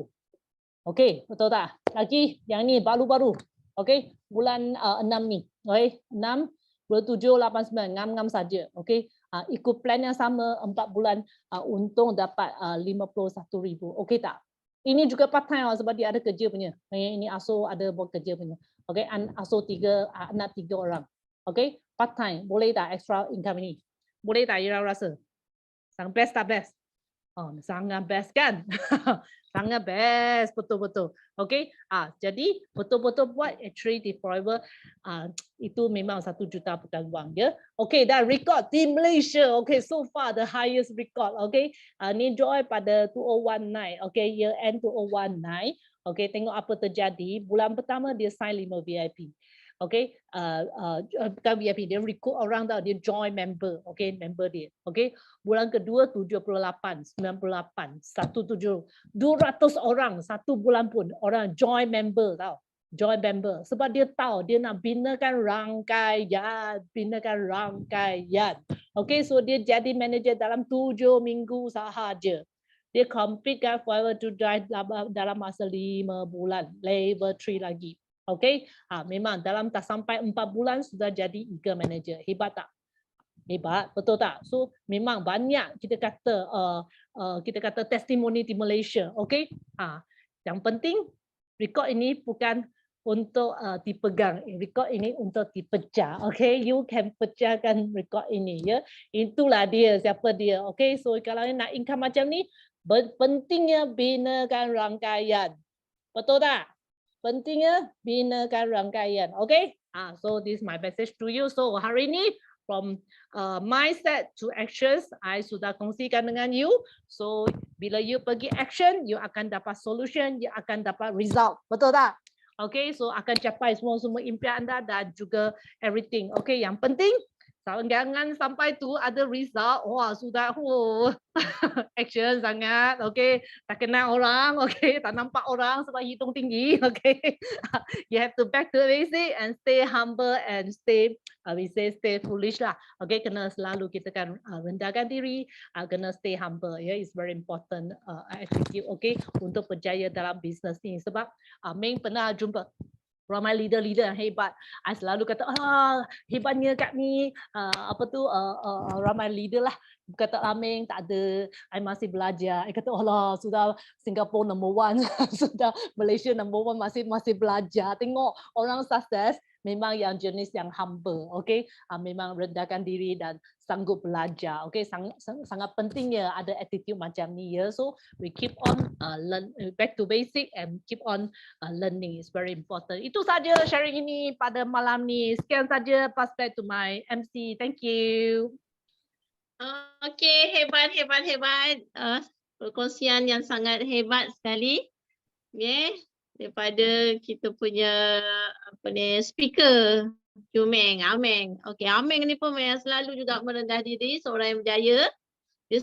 Okey, betul tak? Lagi yang ni baru-baru. Okey, bulan 6 ni. Okey, 6, 27, 8, 9 ngam-ngam saja. Okey, ikut plan yang sama 4 bulan untung dapat 51,000. Okey tak? Ini juga part time sebab dia ada kerja punya. Ini asuh ada buat kerja punya. Okey, asuh 3 anak 3 orang. Okey, part time boleh tak extra income ini? Boleh tak Ira rasa? Sangat best tak best? Oh, sangat best kan? Sangat best, betul-betul. Okey, jadi betul-betul buat actually di Forever itu memang 1 juta bukan wang ya. Okey, dah record di Malaysia. Okey, so far the highest record. Okey, ni joy pada 2019. Okey, year end 2019. Okey, tengok apa terjadi. Bulan pertama dia sign 5 VIP. Okay, bukan VIP, dia recruit orang tau, dia join member, okay, member dia, okay. Bulan kedua 78, 98, 17, 200 orang satu bulan pun orang join member tau, join member, sebab dia tahu dia nak binakan rangkaian, okay, so dia jadi manager dalam 7 minggu sahaja. Dia completekan Forever to Drive dalam masa 5 bulan, level 3 lagi. Okey, memang dalam tak sampai 4 bulan sudah jadi eager manager. Hebat tak? Hebat, betul tak? So memang banyak kita kata testimoni di Malaysia. Okey, yang penting record ini bukan untuk dipegang, record ini untuk dipecah. Okey, you can pecahkan record ini ya. Itulah dia, siapa dia. Okey, so kalau nak income macam ni, pentingnya binakan rangkaian. Betul tak? Pentingnya binakan rangkaian. Okay? So this is my message to you. So hari ini from mindset to actions, I sudah kongsikan dengan you. So bila you pergi action, you akan dapat solution, you akan dapat result. Betul tak? Okay, so akan capai semua impian anda dan juga everything. Okay, yang penting jangan sampai tu ada result, wah sudah action sangat, okay, tak kenal orang, okay, tak nampak orang sebab hitung tinggi, okay. You have to back to basic and stay humble and stay, we say stay foolish lah, okay, kena selalu kita kan rendahkan diri, kena stay humble, yeah, it's very important attitude, okay, untuk berjaya dalam bisnes ni. Sebab Ming pernah jumpa ramai leader-leader yang hebat. I selalu kata, hebatnya kat ni, ramai leader lah. Kata Aming, tak ada, I masih belajar. I kata, alah, sudah Singapore number 1, sudah Malaysia number 1, masih belajar. Tengok orang sukses, memang yang jenis yang humble, okay? Memang rendahkan diri dan sanggup belajar, okay? Sangat pentingnya ada attitude macam ni ya. So we keep on back to basic and keep on learning is very important. Itu saja sharing ini pada malam ni. Sekian saja, pass back to my MC. Thank you. Okay, hebat. Perkongsian yang sangat hebat sekali. Okay. Daripada kita punya speaker Ameng. Okey, Ameng ni pun memang selalu juga merendah diri, seorang yang berjaya. Dia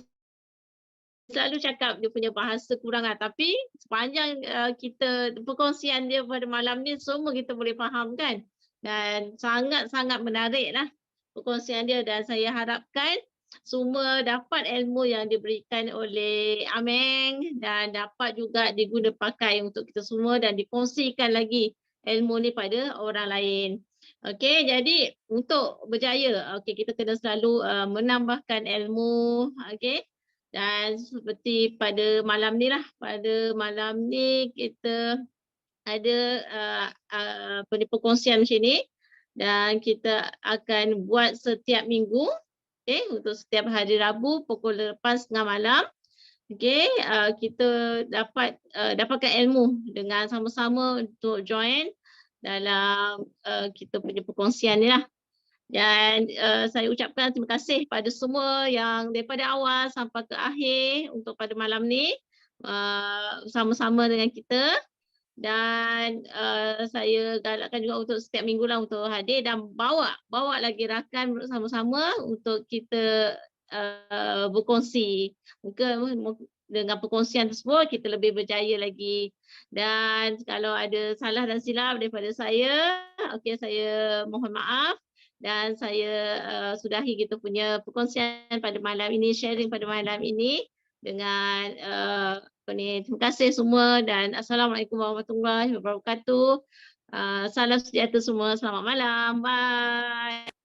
selalu cakap dia punya bahasa kurang tapi sepanjang kita perkongsian dia pada malam ni semua kita boleh faham kan. Dan sangat-sangat menariklah perkongsian dia dan saya harapkan semua dapat ilmu yang diberikan oleh Ameng dan dapat juga diguna pakai untuk kita semua dan dikongsikan lagi ilmu ni pada orang lain. Okey, jadi untuk berjaya, kita kena selalu menambahkan ilmu, okey. Dan seperti pada malam ni lah, kita ada perkongsian macam ni dan kita akan buat setiap minggu. Okay, untuk setiap hari Rabu pukul 8.30 malam, okay, kita dapatkan ilmu dengan sama-sama untuk join dalam kita punya perkongsian ni lah. Dan saya ucapkan terima kasih pada semua yang daripada awal sampai ke akhir untuk pada malam ni sama-sama dengan kita. Dan saya galakkan juga untuk setiap minggu lah untuk hadir dan bawa lagi rakan bersama-sama untuk kita berkongsi. Mungkin dengan perkongsian tersebut kita lebih berjaya lagi. Dan kalau ada salah dan silap daripada saya, okey, saya mohon maaf. Dan saya sudahi kita punya perkongsian pada malam ini, sharing pada malam ini dengan Terima kasih semua dan Assalamualaikum warahmatullahi wabarakatuh. Salam sejahtera semua. Selamat malam. Bye.